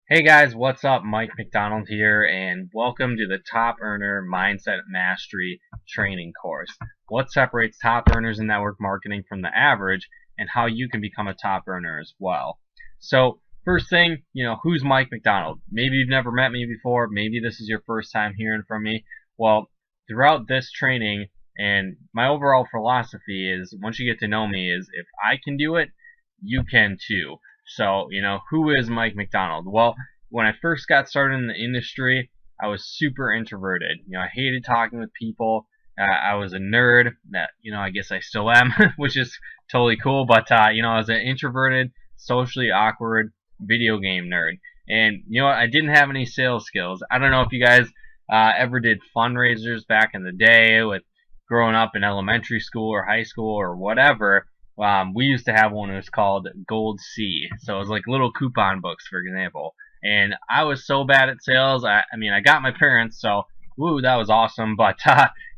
Hey guys, what's up? Mike McDonald here, and welcome to the Top Earner Mindset Mastery training course. What separates top earners in network marketing from the average, and how you can become a top earner as well. So, first thing, who's Mike McDonald? Maybe you've never met me before, maybe this is your first time hearing from me. Well, throughout this training, and my overall philosophy is once you get to know me, is if I can do it, you can too. So, who is Mike McDonald? Well, when I first got started in the industry, I was super introverted. I hated talking with people. I was a nerd that, I guess I still am, which is totally cool. But, I was an introverted, socially awkward video game nerd. And, I didn't have any sales skills. I don't know if you guys ever did fundraisers back in the day with growing up in elementary school or high school or whatever. We used to have one that was called Gold C. So it was like little coupon books, for example. And I was so bad at sales. I mean, I got my parents, so woo, that was awesome. But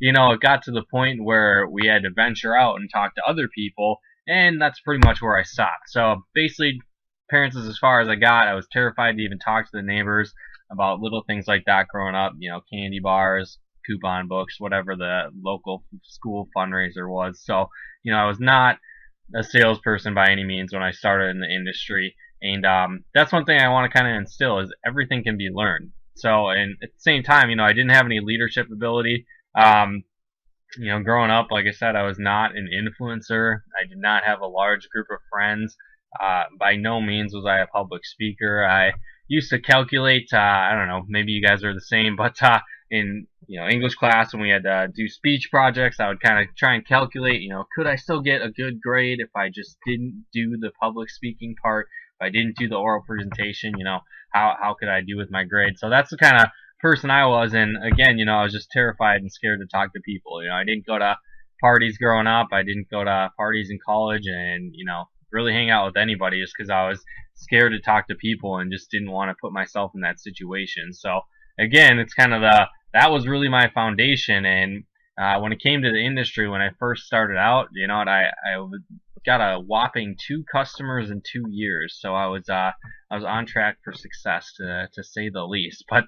it got to the point where we had to venture out and talk to other people, and that's pretty much where I stopped. So basically, parents is as far as I got. I was terrified to even talk to the neighbors about little things like that growing up. Candy bars, coupon books, whatever the local school fundraiser was. So I was not a salesperson by any means when I started in the industry. And that's one thing I want to kind of instill is everything can be learned. So, and at the same time, I didn't have any leadership ability. Growing up, like I said, I was not an influencer. I did not have a large group of friends. By no means was I a public speaker. I used to calculate, I don't know, maybe you guys are the same, but in English class when we had to do speech projects, I would kind of try and calculate, could I still get a good grade if I just didn't do the public speaking part? If I didn't do the oral presentation, how could I do with my grade? So that's the kind of person I was. And again, I was just terrified and scared to talk to people. I didn't go to parties growing up. I didn't go to parties in college and, really hang out with anybody just because I was scared to talk to people and just didn't want to put myself in that situation. So again, it's kind of that was really my foundation. And when it came to the industry, when I first started out, I got a whopping 2 customers in 2 years. So I was on track for success to say the least. But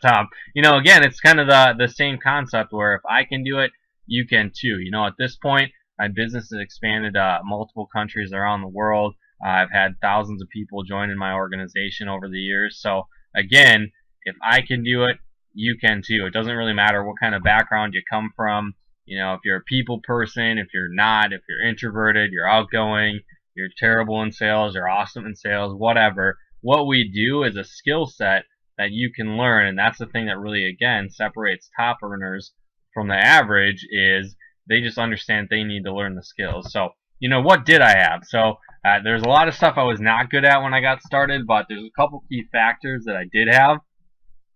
again, it's kind of the same concept where if I can do it, you can too. At this point, my business has expanded multiple countries around the world. I've had thousands of people join in my organization over the years. So again, if I can do it, you can too. It doesn't really matter what kind of background you come from. If you're a people person, if you're not, if you're introverted, you're outgoing, you're terrible in sales, you're awesome in sales, whatever. What we do is a skill set that you can learn, and that's the thing that really, again, separates top earners from the average is they just understand they need to learn the skills. So, what did I have? So, there's a lot of stuff I was not good at when I got started, but there's a couple key factors that I did have,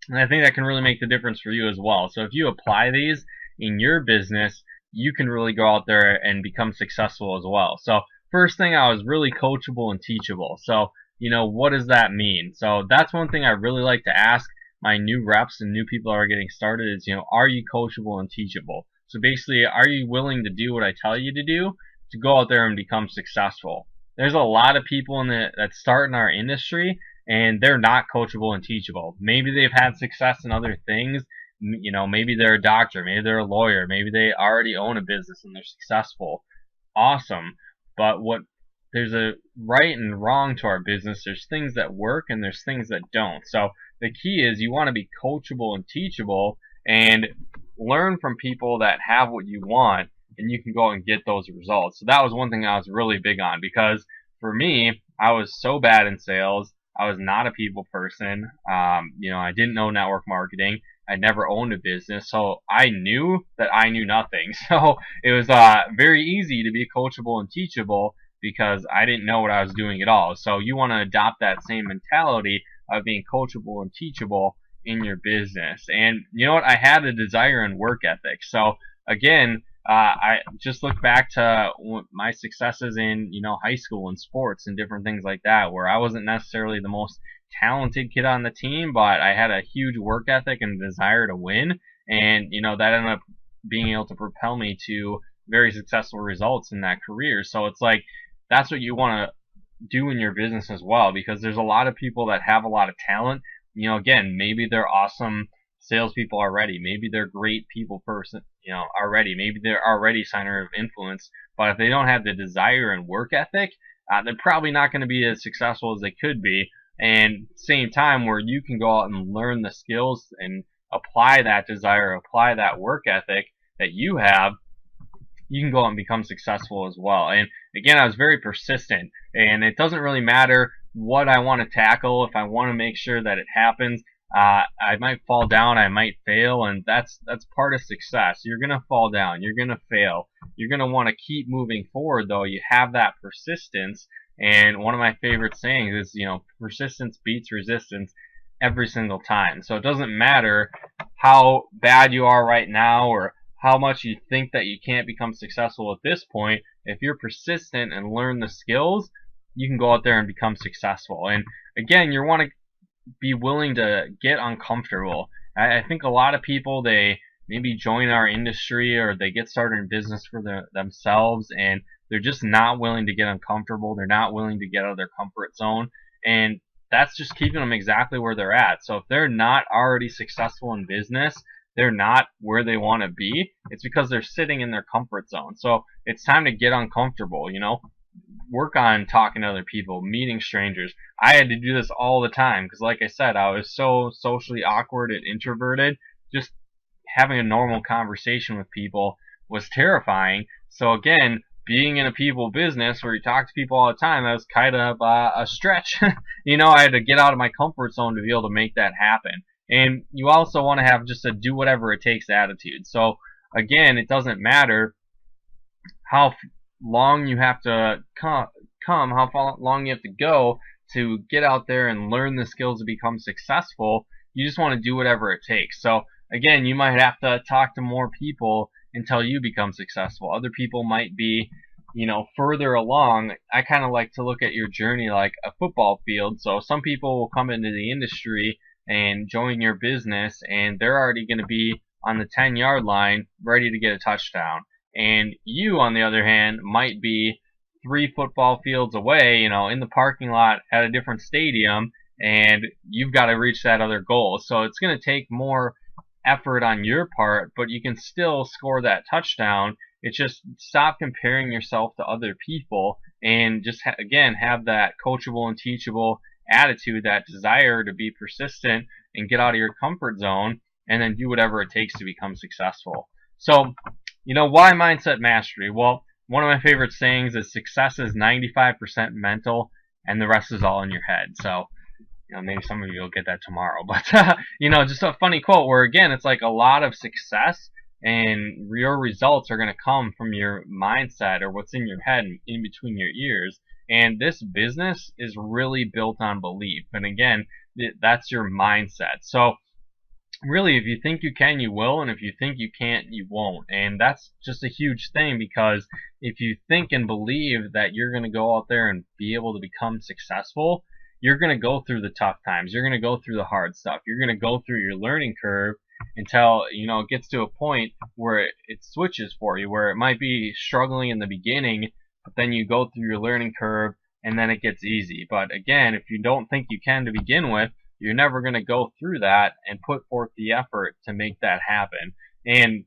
and I think that can really make the difference for you as well. So if you apply these in your business, you can really go out there and become successful as well. So first thing, I was really coachable and teachable. So, what does that mean? So that's one thing I really like to ask my new reps and new people that are getting started is, are you coachable and teachable? So basically, are you willing to do what I tell you to do to go out there and become successful? There's a lot of people that start in our industry and they're not coachable and teachable. Maybe they've had success in other things. Maybe they're a doctor, maybe they're a lawyer, maybe they already own a business and they're successful. Awesome. But there's a right and wrong to our business. There's things that work and there's things that don't. So the key is you want to be coachable and teachable and learn from people that have what you want, and you can go and get those results. So that was one thing I was really big on, because for me, I was so bad in sales. I was not a people person. I didn't know network marketing. I never owned a business, so I knew that I knew nothing. So it was very easy to be coachable and teachable because I didn't know what I was doing at all. So you want to adopt that same mentality of being coachable and teachable in your business. And you know what? I had a desire and work ethic. So again, I just look back to my successes in, high school and sports and different things like that, where I wasn't necessarily the most talented kid on the team, but I had a huge work ethic and desire to win. And, that ended up being able to propel me to very successful results in that career. So it's like, that's what you want to do in your business as well, because there's a lot of people that have a lot of talent, again, maybe they're awesome salespeople already. Maybe they're great people person, already. Maybe they're already center of influence. But if they don't have the desire and work ethic, they're probably not going to be as successful as they could be. And same time, where you can go out and learn the skills and apply that desire, apply that work ethic that you have, you can go out and become successful as well. And again, I was very persistent, and it doesn't really matter what I want to tackle. If I want to make sure that it happens, I might fall down, I might fail, and that's part of success. You're gonna fall down, you're gonna fail, you're gonna want to keep moving forward, though. You have that persistence, and one of my favorite sayings is, persistence beats resistance every single time. So it doesn't matter how bad you are right now, or how much you think that you can't become successful at this point. If you're persistent and learn the skills, you can go out there and become successful. And again, you want to be willing to get uncomfortable. I think a lot of people, they maybe join our industry or they get started in business for themselves, and they're just not willing to get uncomfortable. They're not willing to get out of their comfort zone, and that's just keeping them exactly where they're at. So if they're not already successful in business, they're not where they want to be, it's because they're sitting in their comfort zone. So it's time to get uncomfortable, work on talking to other people, meeting strangers. I had to do this all the time because, like I said, I was so socially awkward and introverted. Just having a normal conversation with people was terrifying. So again, being in a people business where you talk to people all the time, that was kind of a stretch. I had to get out of my comfort zone to be able to make that happen. And you also want to have just a do whatever it takes attitude. So again, it doesn't matter how long you have to how long you have to go to get out there and learn the skills to become successful. You just want to do whatever it takes. So again, you might have to talk to more people until you become successful. Other people might be, further along. I kind of like to look at your journey like a football field. So some people will come into the industry and join your business, and they're already going to be on the 10-yard line ready to get a touchdown. And you, on the other hand, might be 3 football fields away, in the parking lot at a different stadium, and you've got to reach that other goal. So it's going to take more effort on your part, but you can still score that touchdown. It's just stop comparing yourself to other people, and just again have that coachable and teachable attitude, that desire to be persistent and get out of your comfort zone, and then do whatever it takes to become successful. So, why mindset mastery? Well, one of my favorite sayings is success is 95% mental and the rest is all in your head. So, maybe some of you will get that tomorrow, but just a funny quote where, again, it's like a lot of success and your results are going to come from your mindset, or what's in your head and in between your ears. And this business is really built on belief. And again, that's your mindset. So really, if you think you can, you will. And if you think you can't, you won't. And that's just a huge thing, because if you think and believe that you're going to go out there and be able to become successful, you're going to go through the tough times. You're going to go through the hard stuff. You're going to go through your learning curve until, it gets to a point where it switches for you, where it might be struggling in the beginning, but then you go through your learning curve and then it gets easy. But again, if you don't think you can to begin with, you're never going to go through that and put forth the effort to make that happen. And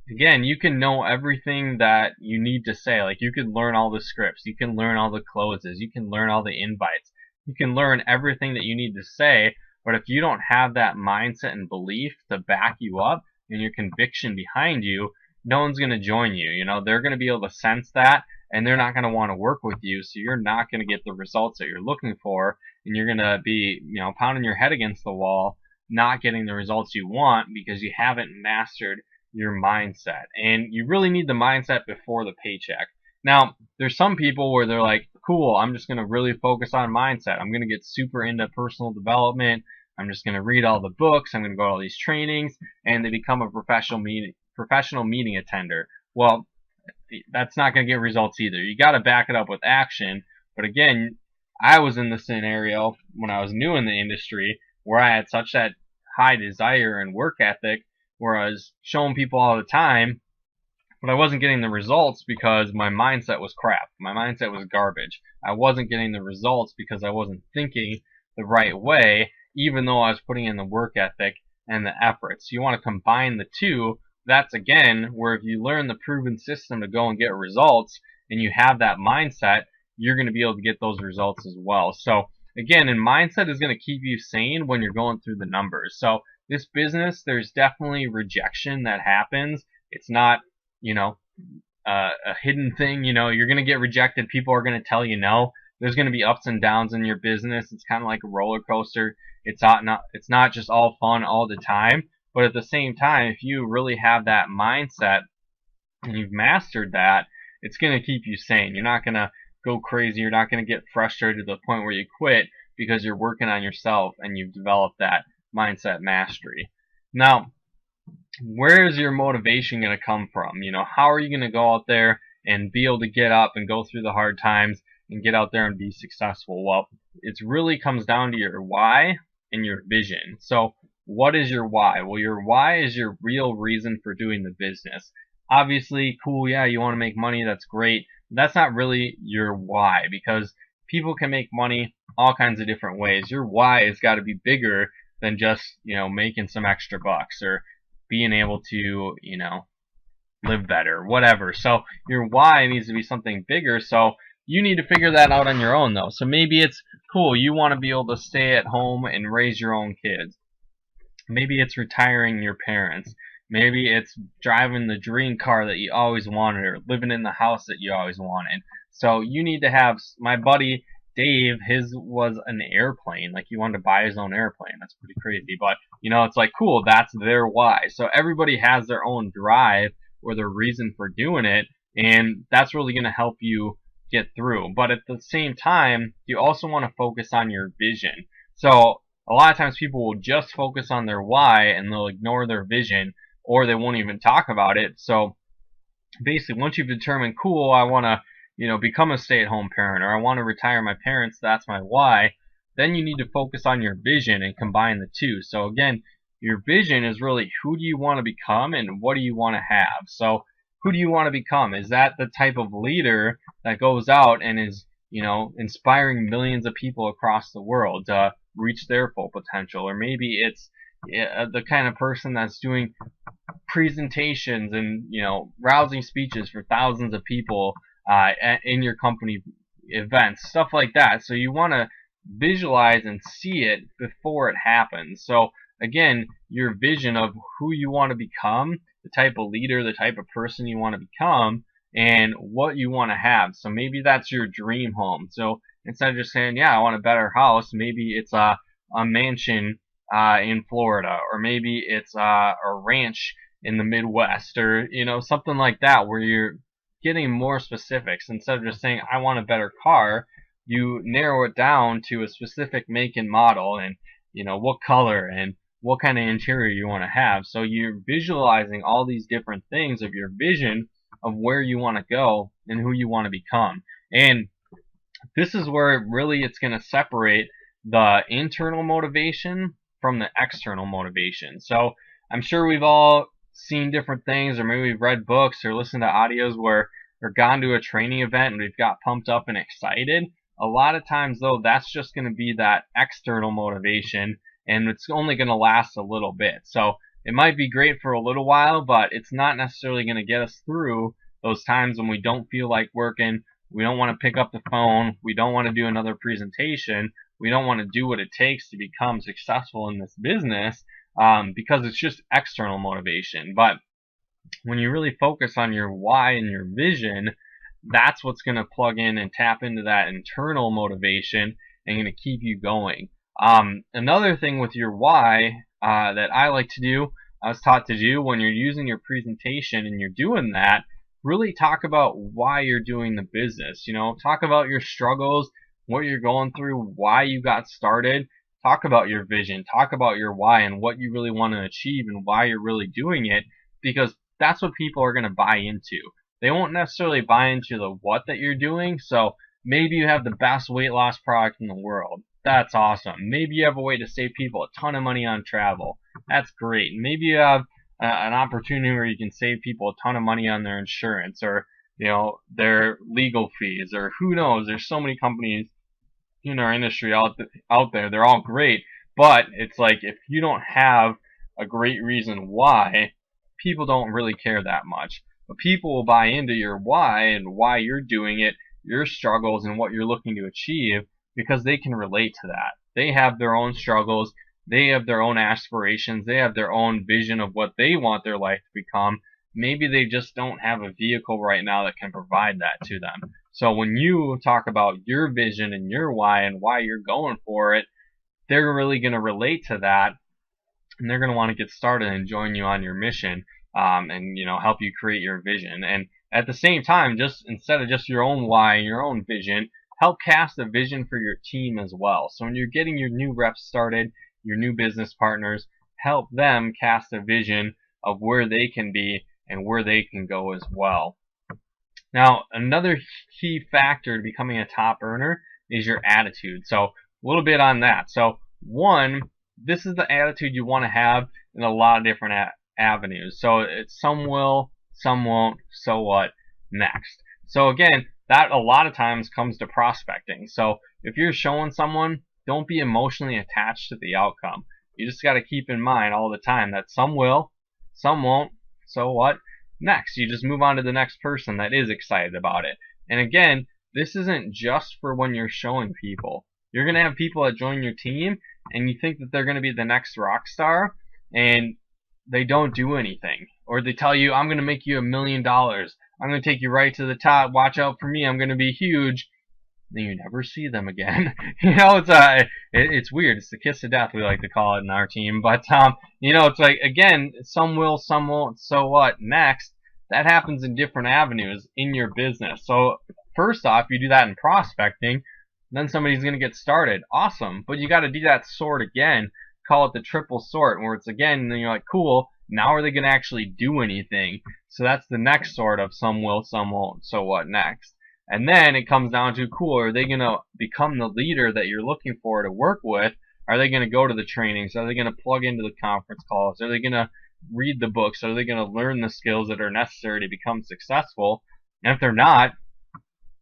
again, you can know everything that you need to say. Like, you can learn all the scripts, you can learn all the closes, you can learn all the invites, you can learn everything that you need to say. But if you don't have that mindset and belief to back you up and your conviction behind you, no one's going to join you. They're going to be able to sense that, and they're not going to want to work with you. So you're not going to get the results that you're looking for, and you're going to be, pounding your head against the wall, not getting the results you want because you haven't mastered your mindset. And you really need the mindset before the paycheck. Now, there's some people where they're like, cool, I'm just going to really focus on mindset. I'm going to get super into personal development. I'm just going to read all the books. I'm going to go to all these trainings, and they become a professional meeting attender. Well, that's not going to get results either. You got to back it up with action. But again, I was in the scenario when I was new in the industry where I had such that high desire and work ethic, where I was showing people all the time, but I wasn't getting the results because my mindset was crap. My mindset was garbage. I wasn't getting the results because I wasn't thinking the right way, even though I was putting in the work ethic and the effort. So you want to combine the two. That's again where if you learn the proven system to go and get results and you have that mindset, you're going to be able to get those results as well. So again, and mindset is going to keep you sane when you're going through the numbers. So this business, there's definitely rejection that happens. It's not, a hidden thing. You're going to get rejected. People are going to tell you no. There's going to be ups and downs in your business. It's kind of like a roller coaster. It's not just all fun all the time. But at the same time, if you really have that mindset and you've mastered that, it's going to keep you sane. You're not going to go crazy. You're not going to get frustrated to the point where you quit because you're working on yourself and you've developed that mindset mastery. Now, where is your motivation going to come from? How are you going to go out there and be able to get up and go through the hard times and get out there and be successful? Well, it really comes down to your why and your vision. So what is your why? Well, your why is your real reason for doing the business. Obviously, cool, yeah, you want to make money, that's great. But that's not really your why, because people can make money all kinds of different ways. Your why has got to be bigger than just, making some extra bucks or being able to, live better, whatever. So your why needs to be something bigger. So you need to figure that out on your own, though. So maybe it's cool. You want to be able to stay at home and raise your own kids. Maybe it's retiring your parents. Maybe it's driving the dream car that you always wanted or living in the house that you always wanted. So you need to have, my buddy Dave, his was an airplane. Like he wanted to buy his own airplane. That's pretty crazy. But, it's like, cool, that's their why. So everybody has their own drive or their reason for doing it. And that's really going to help you get through. But at the same time, you also want to focus on your vision. So a lot of times people will just focus on their why and they'll ignore their vision, or they won't even talk about it. So basically, once you've determined, cool, I want to, become a stay-at-home parent, or I want to retire my parents, that's my why, then you need to focus on your vision and combine the two. So again, your vision is really who do you want to become and what do you want to have. So who do you want to become? Is that the type of leader that goes out and is, inspiring millions of people across the world to reach their full potential? Or maybe it's the kind of person that's doing presentations and rousing speeches for thousands of people in your company events, stuff like that. So you want to visualize and see it before it happens. So again, your vision of who you want to become, the type of leader, the type of person you want to become, and what you want to have. So maybe that's your dream home. So instead of just saying, yeah, I want a better house, maybe it's a mansion in Florida, or maybe it's a ranch in the Midwest, or something like that, where you're getting more specifics. Instead of just saying I want a better car, you narrow it down to a specific make and model, and what color and what kind of interior you want to have. So you're visualizing all these different things of your vision of where you want to go and who you want to become. And this is where it's going to separate the internal motivation from the external motivation. So I'm sure we've all seen different things, or maybe we've read books or listened to audios or gone to a training event and we've got pumped up and excited. A lot of times, though, that's just going to be that external motivation, and it's only going to last a little bit. So it might be great for a little while, but it's not necessarily going to get us through those times when we don't feel like working, we don't want to pick up the phone, we don't want to do another presentation, we don't want to do what it takes to become successful in this business, because it's just external motivation. But when you really focus on your why and your vision, that's what's going to plug in and tap into that internal motivation and going to keep you going. Another thing with your why that I like to do, I was taught to do when you're using your presentation and you're doing that, really talk about why you're doing the business. Talk about your struggles, what you're going through, why you got started. Talk about your vision, talk about your why and what you really want to achieve and why you're really doing it, because that's what people are going to buy into. They won't necessarily buy into the what that you're doing. So maybe you have the best weight loss product in the world. That's awesome. Maybe you have a way to save people a ton of money on travel. That's great. Maybe you have an opportunity where you can save people a ton of money on their insurance, or their legal fees, or who knows. There's so many companies in our industry out there. They're all great, But it's like if you don't have a great reason why, people don't really care that much. But people will buy into your why and why you're doing it, your struggles, and what you're looking to achieve because they can relate to that. They have their own struggles, they have their own aspirations, they have their own vision of what they want their life to become. Maybe they just don't have a vehicle right now that can provide that to them. So when you talk about your vision and your why and why you're going for it, they're really going to relate to that, and they're going to want to get started and join you on your mission, and help you create your vision. And at the same time, just instead of just your own why and your own vision, help cast a vision for your team as well. So when you're getting your new reps started, your new business partners, help them cast a vision of where they can be and where they can go as well. Now, another key factor to becoming a top earner is your attitude. So a little bit on that. So one, this is the attitude you want to have in a lot of different avenues. So it's some will, some won't, so what, next. So again, that a lot of times comes to prospecting. So if you're showing someone, don't be emotionally attached to the outcome. You just got to keep in mind all the time that some will, some won't, so what, next. You just move on to the next person that is excited about it. And again, this isn't just for when you're showing people. You're going to have people that join your team and you think that they're going to be the next rock star, and they don't do anything. Or they tell you, I'm going to make you $1 million. I'm going to take you right to the top. Watch out for me. I'm going to be huge. Then you never see them again. It's weird. It's the kiss of death, we like to call it in our team. But it's like, again, some will, some won't, so what, next. That happens in different avenues in your business. So first off, you do that in prospecting, then somebody's going to get started. Awesome. But you got to do that sort again. Call it the triple sort, where it's again, and you're like, cool, now are they going to actually do anything? So that's the next sort of some will, some won't, so what next? And then it comes down to, cool, are they going to become the leader that you're looking for to work with? Are they going to go to the trainings? Are they going to plug into the conference calls? Are they going to read the books? Are they going to learn the skills that are necessary to become successful? And if they're not,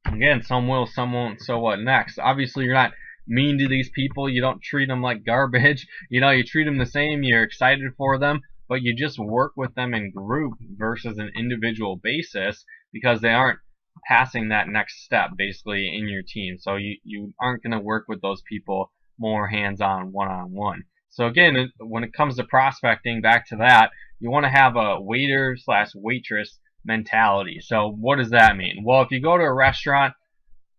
again, some will, some won't, so what next? Obviously, you're not mean to these people. You don't treat them like garbage. You treat them the same. You're excited for them, but you just work with them in group versus an individual basis because they aren't passing that next step basically in your team. So you aren't going to work with those people more hands-on, one-on-one. So again, when it comes to prospecting, back to that, you want to have a waiter/waitress mentality. So what does that mean? Well, if you go to a restaurant,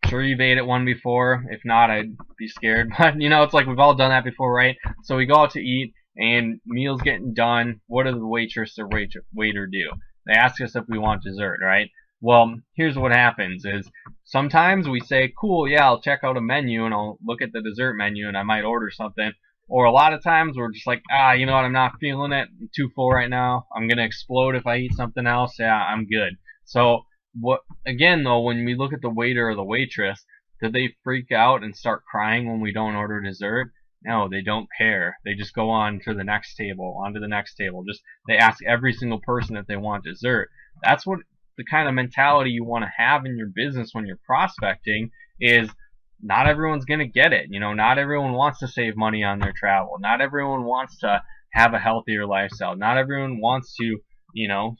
sure you've ate at one before. If not, I'd be scared. But it's like we've all done that before, right? So we go out to eat and meal's getting done. What do the waitress or waiter do? They ask us if we want dessert, right? Well, here's what happens is sometimes we say, cool, yeah, I'll check out a menu and I'll look at the dessert menu and I might order something. Or a lot of times we're just like, you know what, I'm not feeling it. I'm too full right now. I'm going to explode if I eat something else. Yeah, I'm good. So again, though, when we look at the waiter or the waitress, do they freak out and start crying when we don't order dessert? No, they don't care. They just go on to the next table, onto the next table. They ask every single person if they want dessert. That's what the kind of mentality you want to have in your business when you're prospecting is. Not everyone's going to get it. Not everyone wants to save money on their travel. Not everyone wants to have a healthier lifestyle. Not everyone wants to,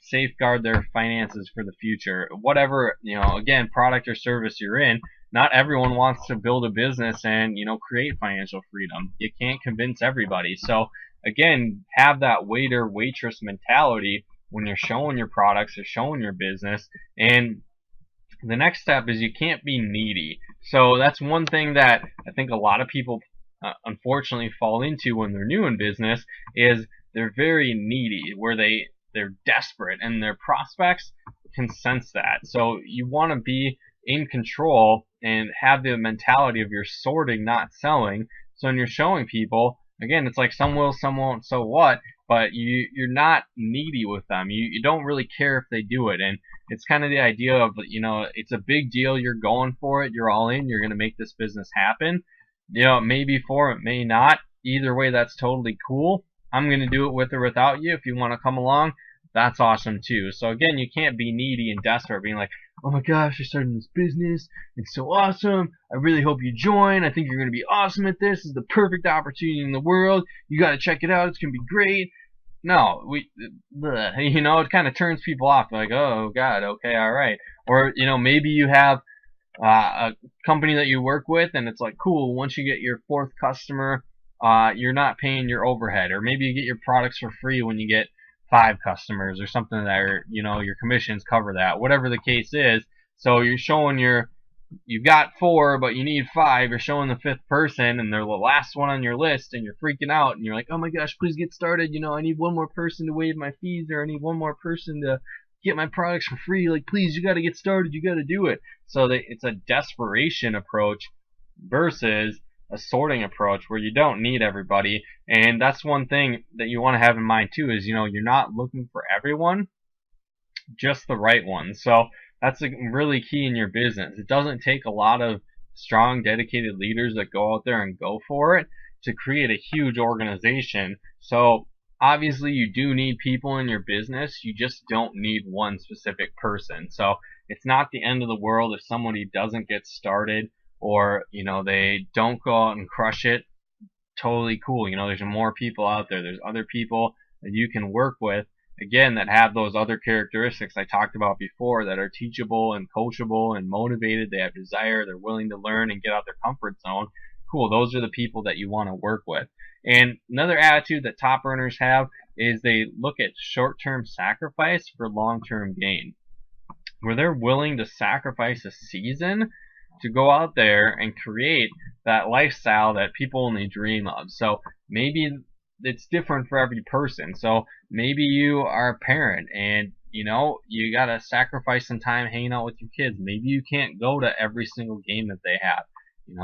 safeguard their finances for the future. Whatever, again, product or service you're in, not everyone wants to build a business and, create financial freedom. You can't convince everybody. So, again, have that waiter, waitress mentality when you're showing your products or showing your business. And the next step is you can't be needy. So that's one thing that I think a lot of people unfortunately fall into when they're new in business is they're very needy, where they're desperate, and their prospects can sense that. So you want to be in control and have the mentality of you're sorting, not selling. So when you're showing people, again, it's like some will, some won't, so what? But you're not needy with them. You don't really care if they do it. And it's kind of the idea of, it's a big deal. You're going for it. You're all in. You're going to make this business happen. It may be for, it may not. Either way, that's totally cool. I'm going to do it with or without you. If you want to come along, that's awesome too. So again, you can't be needy and desperate, being like, oh my gosh, I started this business. It's so awesome. I really hope you join. I think you're going to be awesome at this. This is the perfect opportunity in the world. You got to check it out. It's going to be great. No, it kind of turns people off. Like, oh God, okay, all right. Or, maybe you have a company that you work with, and it's like, cool, once you get your 4th customer, you're not paying your overhead. Or maybe you get your products for free when you get 5 customers or something that are, your commissions cover that. Whatever the case is. So you're showing you've got 4, but you need 5. You're showing the 5th person, and they're the last one on your list, and you're freaking out, and you're like, oh my gosh, please get started. I need one more person to waive my fees, or I need one more person to get my products for free. Like, please, you got to get started. You got to do it. So it's a desperation approach versus a sorting approach where you don't need everybody. And that's one thing that you want to have in mind too is, you're not looking for everyone, just the right ones. So that's really key in your business. It doesn't take a lot of strong, dedicated leaders that go out there and go for it to create a huge organization. So obviously you do need people in your business. You just don't need one specific person. So it's not the end of the world if somebody doesn't get started, or they don't go out and crush it. Totally cool. There's more people out there. There's other people that you can work with, again, that have those other characteristics I talked about before, that are teachable and coachable and motivated. They have desire. They're willing to learn and get out their comfort zone. Cool. Those are the people that you want to work with. And another attitude that top earners have is they look at short-term sacrifice for long-term gain, where they're willing to sacrifice a season to go out there and create that lifestyle that people only dream of. So maybe it's different for every person. So maybe you are a parent and you gotta sacrifice some time hanging out with your kids. Maybe you can't go to every single game that they have.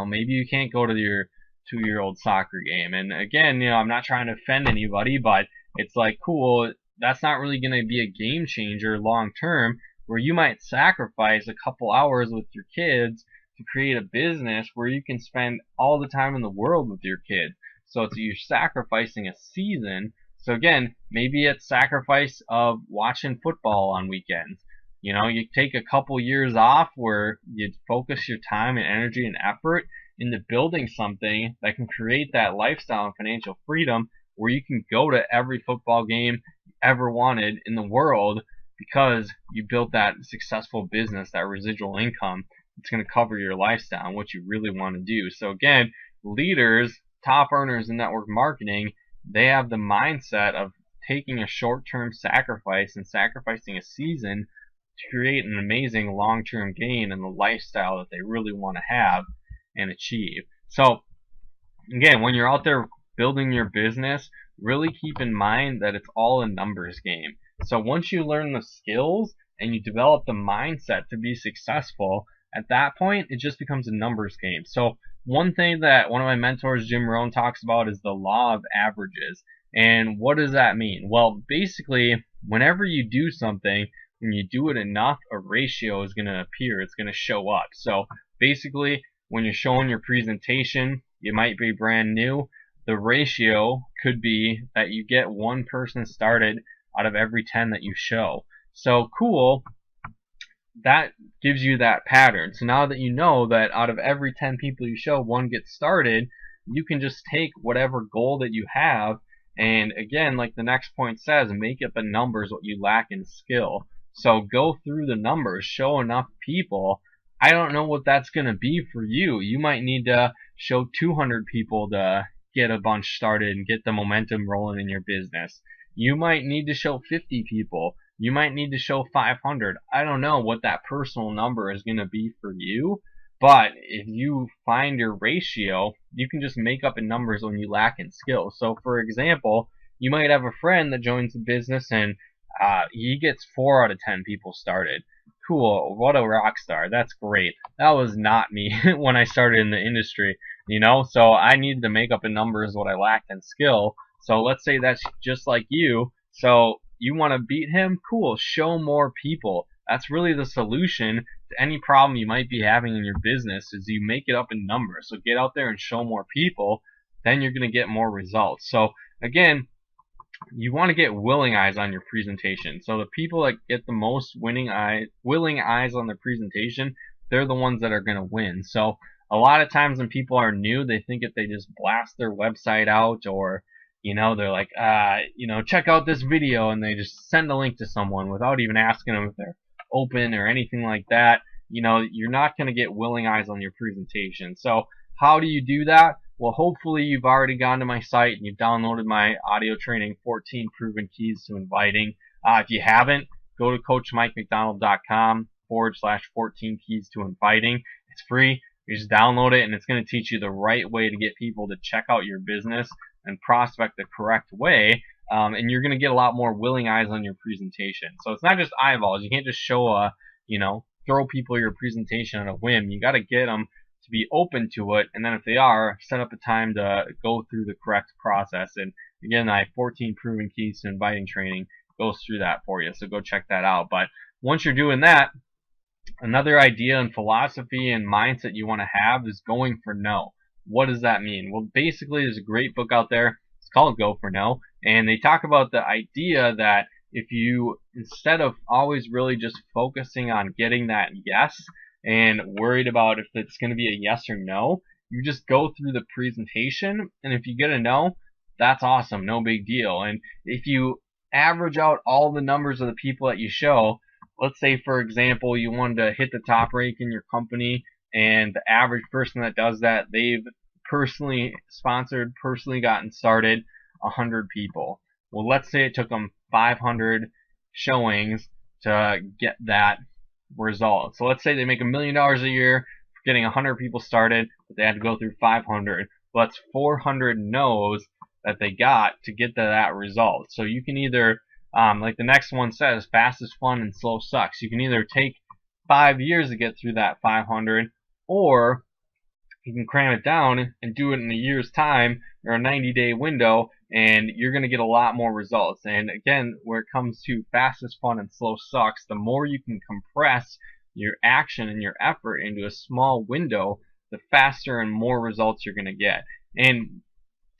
Maybe you can't go to your 2-year-old soccer game. And again, I'm not trying to offend anybody, but it's like, cool, that's not really gonna be a game changer long term, where you might sacrifice a couple hours with your kids to create a business where you can spend all the time in the world with your kids. So you're sacrificing a season. So again, maybe it's sacrifice of watching football on weekends. You take a couple years off where you focus your time and energy and effort into building something that can create that lifestyle and financial freedom where you can go to every football game you ever wanted in the world because you built that successful business, that residual income. It's going to cover your lifestyle and what you really want to do. So again, leaders, top earners in network marketing, they have the mindset of taking a short-term sacrifice and sacrificing a season to create an amazing long-term gain in the lifestyle that they really want to have and achieve. So again, when you're out there building your business, really keep in mind that it's all a numbers game. So once you learn the skills and you develop the mindset to be successful, at that point, it just becomes a numbers game. So one thing that one of my mentors, Jim Rohn, talks about is the law of averages. And what does that mean? Well, basically, whenever you do something, when you do it enough, a ratio is going to appear. It's going to show up. So basically, when you're showing your presentation, you might be brand new. The ratio could be that you get one person started out of every 10 that you show. So cool. That gives you that pattern. So now that you know that out of every 10 people you show, one gets started, you can just take whatever goal that you have, and again, like the next point says, make up in numbers what you lack in skill. So go through the numbers, show enough people. I don't know what that's going to be for you. You might need to show 200 people to get a bunch started and get the momentum rolling in your business. You might need to show 50 people. You might need to show 500. I don't know what that personal number is going to be for you, but if you find your ratio, you can just make up in numbers when you lack in skill. So for example, you might have a friend that joins the business and he gets 4 out of 10 people started. Cool, what a rock star. That's great. That was not me when I started in the industry, so I needed to make up in numbers what I lacked in skill. So let's say that's just like you. So you want to beat him? Cool. Show more people. That's really the solution to any problem you might be having in your business, is you make it up in numbers. So get out there and show more people, then you're going to get more results. So again, you want to get willing eyes on your presentation. So the people that get the most willing eyes on their presentation, they're the ones that are going to win. So a lot of times when people are new, they think if they just blast their website out, or they're like, check out this video, and they just send a link to someone without even asking them if they're open or anything like that. You're not going to get willing eyes on your presentation. So how do you do that? Well, hopefully you've already gone to my site and you've downloaded my audio training, 14 Proven Keys to Inviting. If you haven't, go to coachmikemcdonald.com/14 Keys to Inviting. It's free. You just download it, and it's going to teach you the right way to get people to check out your business and prospect the correct way. And you're going to get a lot more willing eyes on your presentation. So it's not just eyeballs. You can't just show throw people your presentation on a whim. You got to get them to be open to it, and then if they are, set up a time to go through the correct process. And again, I have 14 Proven Keys to Inviting training goes through that for you, so go check that out. But once you're doing that, another idea and philosophy and mindset you want to have is going for no. What does that mean? Well, basically, there's a great book out there. It's called Go for No, and they talk about the idea that if you, instead of always really just focusing on getting that yes and worried about if it's going to be a yes or no, you just go through the presentation, and if you get a no, that's awesome, no big deal. And if you average out all the numbers of the people that you show, let's say for example you wanted to hit the top rank in your company, and the average person that does that, they've personally sponsored, personally gotten started 100 people. Well, let's say it took them 500 showings to get that result. So let's say they make $1 million a year for getting 100 people started, but they had to go through 500. Well, that's 400 no's that they got to get to that result. So you can either, like the next one says, fast is fun and slow sucks. You can either take 5 years to get through that 500, or you can cram it down and do it in a year's time or a 90-day window, and you're going to get a lot more results. And again, where it comes to fast is fun and slow sucks, the more you can compress your action and your effort into a small window, the faster and more results you're going to get. And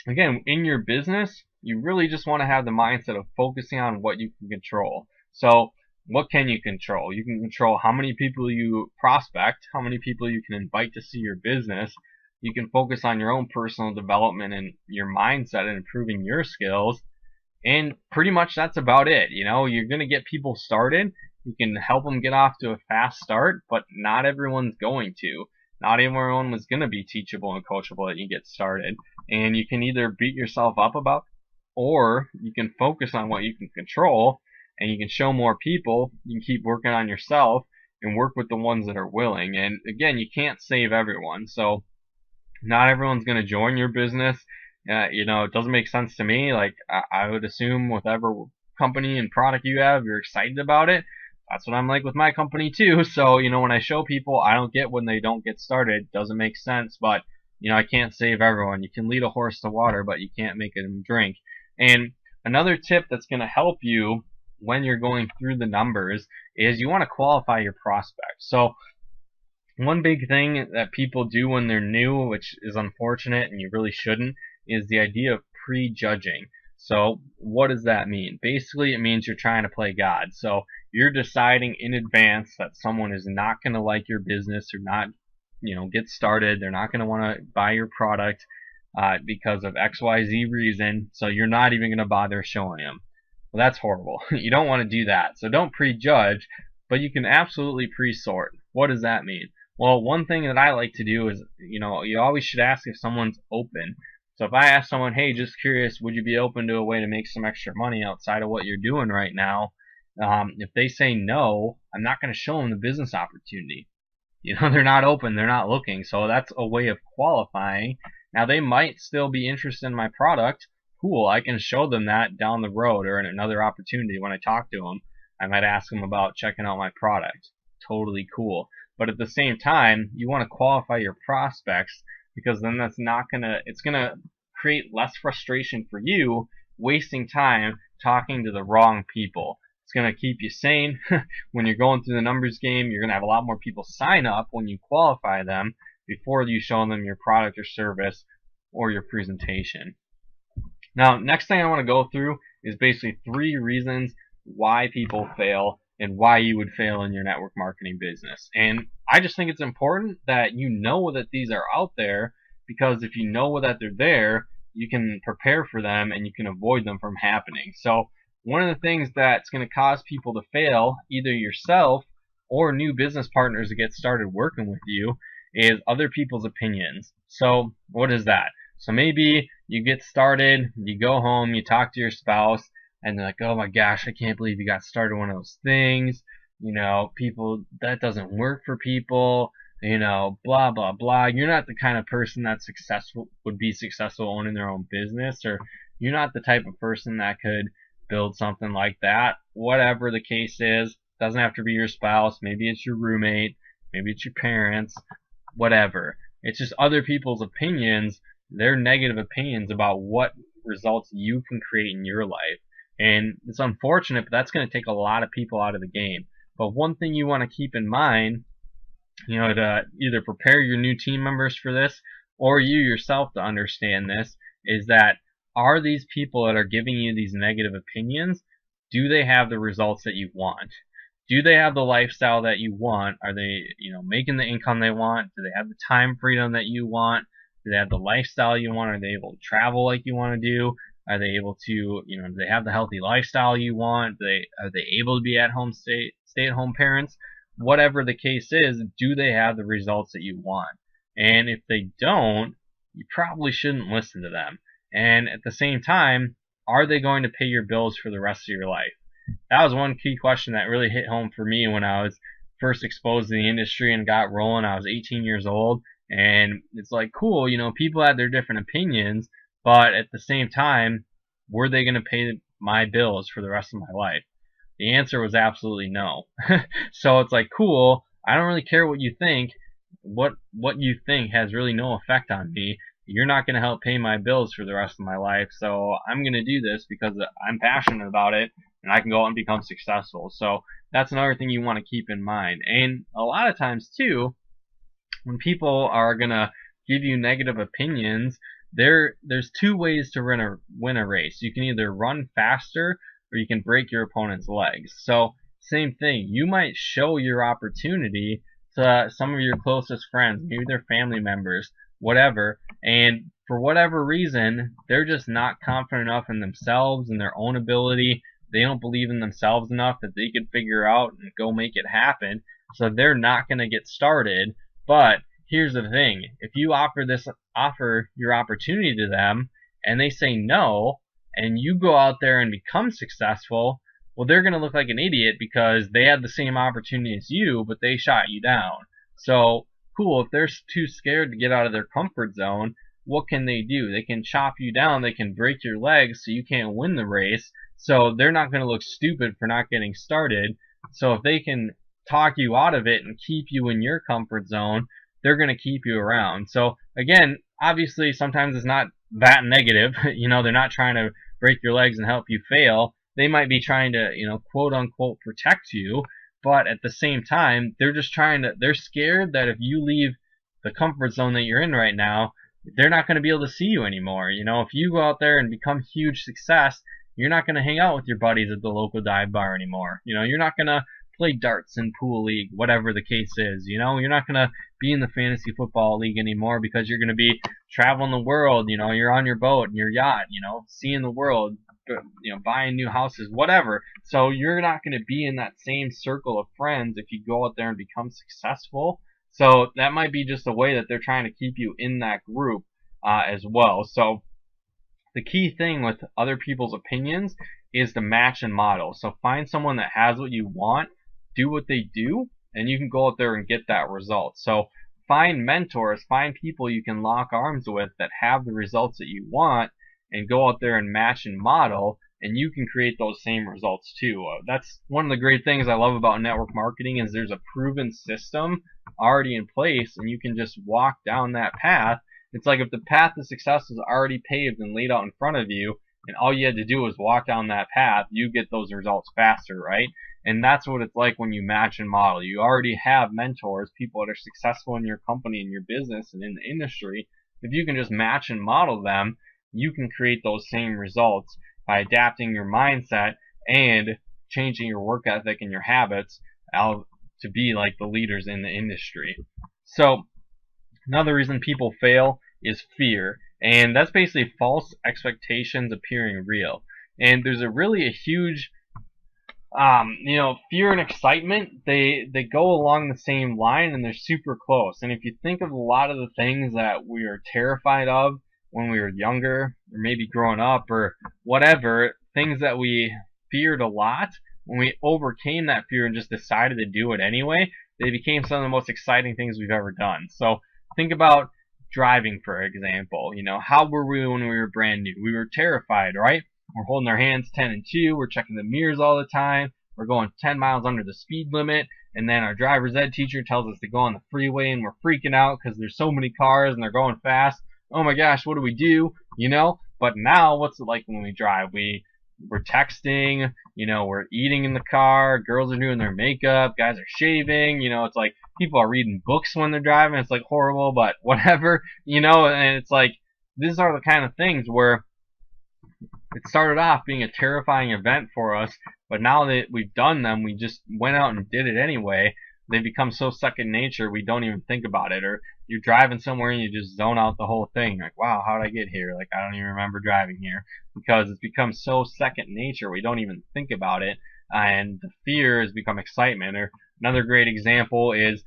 again, in your business, you really just want to have the mindset of focusing on what you can control. So what can you control? You can control how many people you prospect, how many people you can invite to see your business. You can focus on your own personal development and your mindset and improving your skills. And pretty much that's about it. You're going to get people started. You can help them get off to a fast start, but not everyone's going to. Not everyone was going to be teachable and coachable that you get started. And you can either beat yourself up about, or you can focus on what you can control, and you can show more people. You can keep working on yourself and work with the ones that are willing. And again, you can't save everyone. So not everyone's going to join your business. It doesn't make sense to me. Like, I would assume whatever company and product you have, you're excited about it. That's what I'm like with my company too. So, when I show people, I don't get when they don't get started. It doesn't make sense, but, I can't save everyone. You can lead a horse to water, but you can't make him drink. And another tip that's going to help you when you're going through the numbers is you want to qualify your prospects. So one big thing that people do when they're new, which is unfortunate and you really shouldn't, is the idea of prejudging. So what does that mean? Basically, it means you're trying to play God. So you're deciding in advance that someone is not going to like your business or not, get started. They're not going to want to buy your product because of XYZ reason. So you're not even going to bother showing them. Well, that's horrible. You don't want to do that. So don't prejudge, but you can absolutely pre-sort. What does that mean? Well, one thing that I like to do is, you always should ask if someone's open. So if I ask someone, hey, just curious, would you be open to a way to make some extra money outside of what you're doing right now? If they say no, I'm not going to show them the business opportunity. They're not open, they're not looking. So that's a way of qualifying. Now, they might still be interested in my product. Cool, I can show them that down the road or in another opportunity when I talk to them. I might ask them about checking out my product. Totally cool. But at the same time, you want to qualify your prospects, because then it's gonna create less frustration for you wasting time talking to the wrong people. It's gonna keep you sane. When you're going through the numbers game, you're gonna have a lot more people sign up when you qualify them before you show them your product or service or your presentation. Now, next thing I want to go through is basically 3 reasons why people fail and why you would fail in your network marketing business. And I just think it's important that you know that these are out there, because if you know that they're there, you can prepare for them and you can avoid them from happening. So one of the things that's going to cause people to fail, either yourself or new business partners to get started working with you, is other people's opinions. So what is that? So maybe you get started, you go home, you talk to your spouse, and they're like, oh my gosh, I can't believe you got started one of those things. People, that doesn't work for people. Blah, blah, blah. You're not the kind of person that would be successful owning their own business, or you're not the type of person that could build something like that. Whatever the case is, doesn't have to be your spouse. Maybe it's your roommate. Maybe it's your parents. Whatever. It's just other people's opinions, their negative opinions about what results you can create in your life. And it's unfortunate, but that's going to take a lot of people out of the game. But one thing you want to keep in mind, to either prepare your new team members for this or you yourself to understand this, is that are these people that are giving you these negative opinions, do they have the results that you want? Do they have the lifestyle that you want? Are they, making the income they want? Do they have the time freedom that you want? Do they have the lifestyle you want? Are they able to travel like you want to do? Are they able to, do they have the healthy lifestyle you want? Are they able to be at home, stay-at-home parents? Whatever the case is, do they have the results that you want? And if they don't, you probably shouldn't listen to them. And at the same time, are they going to pay your bills for the rest of your life? That was one key question that really hit home for me when I was first exposed to the industry and got rolling. I was 18 years old, and it's like, cool, people had their different opinions, but at the same time, were they going to pay my bills for the rest of my life? The answer was absolutely no. So it's like, cool, I don't really care what you think. What you think has really no effect on me. You're not going to help pay my bills for the rest of my life, so I'm going to do this because I'm passionate about it, and I can go out and become successful. So that's another thing you want to keep in mind. And a lot of times, too, when people are going to give you negative opinions, there's 2 ways to win a race. You can either run faster or you can break your opponent's legs. So same thing, you might show your opportunity to some of your closest friends, maybe their family members, whatever, and for whatever reason, they're just not confident enough in themselves and their own ability. They don't believe in themselves enough that they could figure out and go make it happen, so they're not going to get started. But here's the thing, if you offer your opportunity to them and they say no, and you go out there and become successful, well, they're going to look like an idiot because they had the same opportunity as you, but they shot you down. So, cool, if they're too scared to get out of their comfort zone, what can they do? They can chop you down, they can break your legs so you can't win the race, so they're not going to look stupid for not getting started. So if they can talk you out of it and keep you in your comfort zone, they're going to keep you around. So again, obviously sometimes it's not that negative. They're not trying to break your legs and help you fail. They might be trying to, quote unquote protect you, but at the same time, they're scared that if you leave the comfort zone that you're in right now, they're not going to be able to see you anymore. If you go out there and become huge success, you're not going to hang out with your buddies at the local dive bar anymore. You're not going to play darts in pool league, whatever the case is. You're not going to be in the fantasy football league anymore because you're going to be traveling the world. You're on your boat and your yacht, seeing the world, buying new houses, whatever. So you're not going to be in that same circle of friends if you go out there and become successful. So that might be just a way that they're trying to keep you in that group as well. So the key thing with other people's opinions is to match and model. So find someone that has what you want, do what they do, and you can go out there and get that result. So find mentors, find people you can lock arms with that have the results that you want, and go out there and match and model, and you can create those same results too. That's one of the great things I love about network marketing, is there's a proven system already in place, and you can just walk down that path. It's like if the path to success is already paved and laid out in front of you, and all you had to do was walk down that path, you get those results faster, right? And that's what it's like when you match and model. You already have mentors, people that are successful in your company, in your business, and in the industry. If you can just match and model them, you can create those same results by adapting your mindset and changing your work ethic and your habits out to be like the leaders in the industry. So another reason people fail is fear, and that's basically false expectations appearing real. And there's a huge fear and excitement, they go along the same line and they're super close. And if you think of a lot of the things that we are terrified of when we were younger, or maybe growing up, or whatever, things that we feared a lot, when we overcame that fear and just decided to do it anyway, they became some of the most exciting things we've ever done. So think about driving, for example. How were we when we were brand new? We were terrified, right? We're holding our hands 10 and 2. We're checking the mirrors all the time. We're going 10 miles under the speed limit. And then our driver's ed teacher tells us to go on the freeway, and we're freaking out because there's so many cars and they're going fast. Oh my gosh, what do we do? But now, what's it like when we drive? We're texting, we're eating in the car, girls are doing their makeup, guys are shaving, it's like people are reading books when they're driving. It's like horrible, but whatever, and it's like, these are the kind of things where it started off being a terrifying event for us, but now that we've done them, we just went out and did it anyway. They become so second nature, we don't even think about it. Or you're driving somewhere and you just zone out the whole thing. Like, wow, how did I get here? Like, I don't even remember driving here, because it's become so second nature, we don't even think about it. And the fear has become excitement. Or another great example is,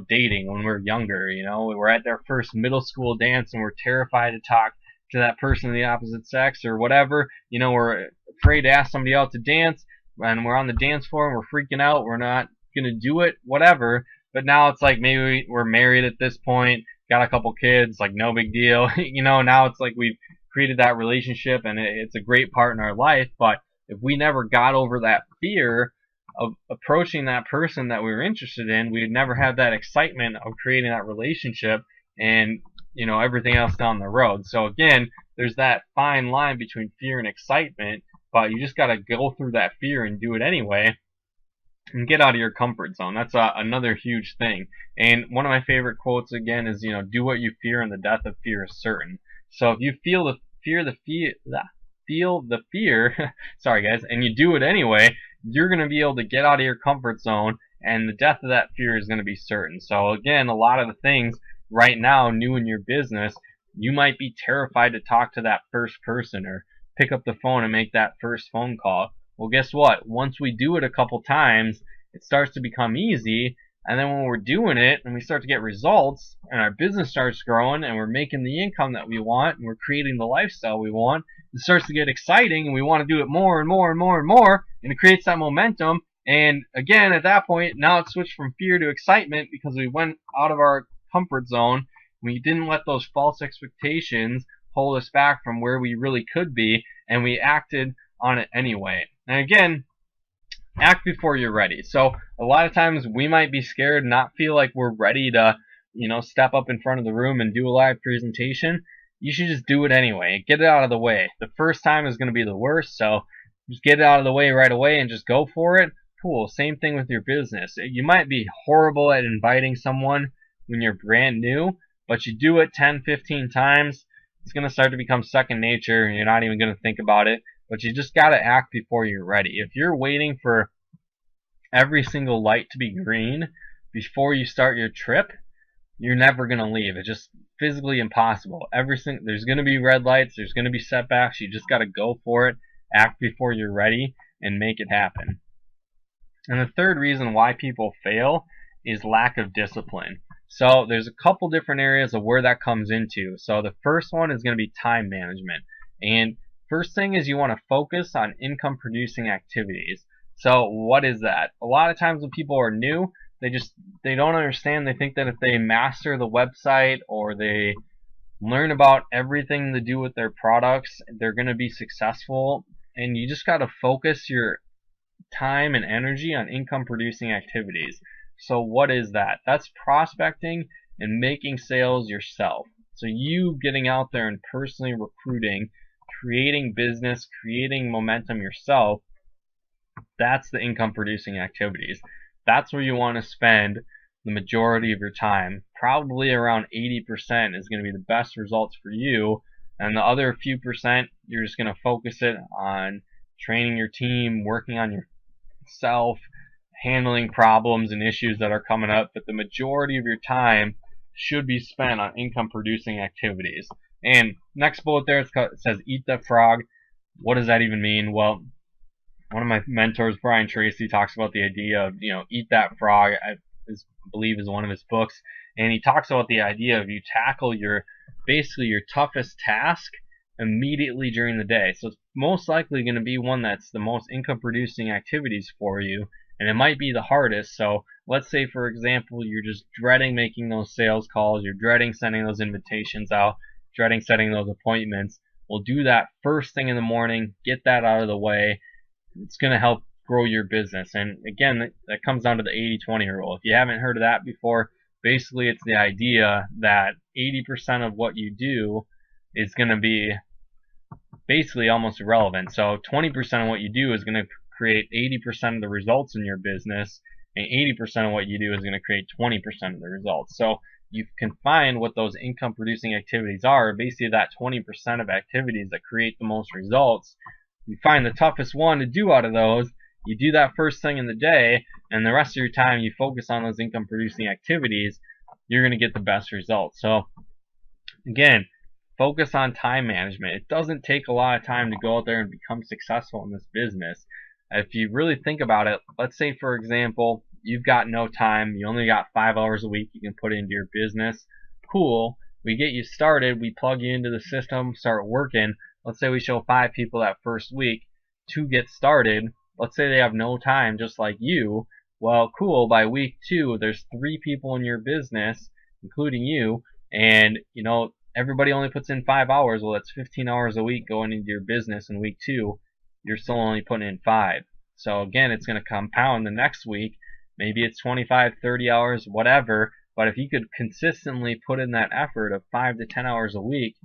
dating when we're younger. We're at their first middle school dance and we're terrified to talk to that person of the opposite sex or whatever. We're afraid to ask somebody out to dance, and we're on the dance floor and we're freaking out. We're not gonna do it, whatever. But now it's like, maybe we're married at this point, got a couple kids, like no big deal. Now it's like we've created that relationship and it's a great part in our life. But if we never got over that fear of approaching that person that we were interested in, we'd never have that excitement of creating that relationship and everything else down the road. So again, there's that fine line between fear and excitement, but you just got to go through that fear and do it anyway and get out of your comfort zone. That's another huge thing. And one of my favorite quotes again is, do what you fear and the death of fear is certain. So if you feel the fear, sorry guys, and you do it anyway, you're going to be able to get out of your comfort zone, and the death of that fear is going to be certain. So again, a lot of the things right now, new in your business, you might be terrified to talk to that first person or pick up the phone and make that first phone call. Well, guess what? Once we do it a couple times, it starts to become easy. And then when we're doing it and we start to get results and our business starts growing and we're making the income that we want and we're creating the lifestyle we want, it starts to get exciting and we want to do it more and more and more and more, and it creates that momentum. And again, at that point, now it's switched from fear to excitement because we went out of our comfort zone. We didn't let those false expectations hold us back from where we really could be, and we acted on it anyway. And again, act before you're ready. So a lot of times we might be scared, not feel like we're ready to, step up in front of the room and do a live presentation. You should just do it anyway. Get it out of the way. The first time is going to be the worst, so just get it out of the way right away and just go for it. Cool. Same thing with your business. You might be horrible at inviting someone when you're brand new, but you do it 10, 15 times, it's going to start to become second nature, and you're not even going to think about it. But you just got to act before you're ready. If you're waiting for every single light to be green before you start your trip, you're never going to leave. It's just physically impossible. There's going to be red lights, there's going to be setbacks. You just got to go for it, act before you're ready, and make it happen. And the third reason why people fail is lack of discipline. So there's a couple different areas of where that comes into. So the first one is going to be time management. And first thing is you want to focus on income producing activities. So what is that? A lot of times when people are new, they don't understand. They think that if they master the website or they learn about everything to do with their products, they're going to be successful. And you just got to focus your time and energy on income producing activities. So what is that? That's prospecting and making sales yourself. So you getting out there and personally recruiting, creating business, creating momentum yourself, that's the income producing activities. That's where you want to spend the majority of your time. Probably around 80% is going to be the best results for you, and the other few percent, you're just going to focus it on training your team, working on yourself, handling problems and issues that are coming up, but the majority of your time should be spent on income producing activities. And next bullet there, it says eat that frog. What does that even mean? Well, one of my mentors, Brian Tracy, talks about the idea of, eat that frog. I believe is one of his books, and he talks about the idea of you tackle basically your toughest task immediately during the day. So it's most likely going to be one that's the most income producing activities for you, and it might be the hardest. So let's say, for example, you're just dreading making those sales calls, you're dreading sending those invitations out, dreading setting those appointments. Well, do that first thing in the morning, get that out of the way. It's going to help grow your business. And again, that comes down to the 80-20 rule. If you haven't heard of that before, basically it's the idea that 80% of what you do is going to be basically almost irrelevant. So 20% of what you do is going to create 80% of the results in your business, and 80% of what you do is going to create 20% of the results. So you can find what those income producing activities are, basically that 20% of activities that create the most results. You find the toughest one to do out of those, you do that first thing in the day, and the rest of your time you focus on those income producing activities, you're going to get the best results. So again, focus on time management. It doesn't take a lot of time to go out there and become successful in this business. If you really think about it, let's say, for example, you've got no time, you only got 5 hours a week you can put into your business. Cool, we get you started, we plug you into the system, start working. Let's say we show 5 people that first week to get started. Let's say they have no time, just like you. Well, cool, by week 2, there's 3 people in your business, including you, and everybody only puts in 5 hours. Well, that's 15 hours a week going into your business in week 2. You're still only putting in 5. So again, it's going to compound the next week. Maybe it's 25, 30 hours, whatever. But if you could consistently put in that effort of 5 to 10 hours a week,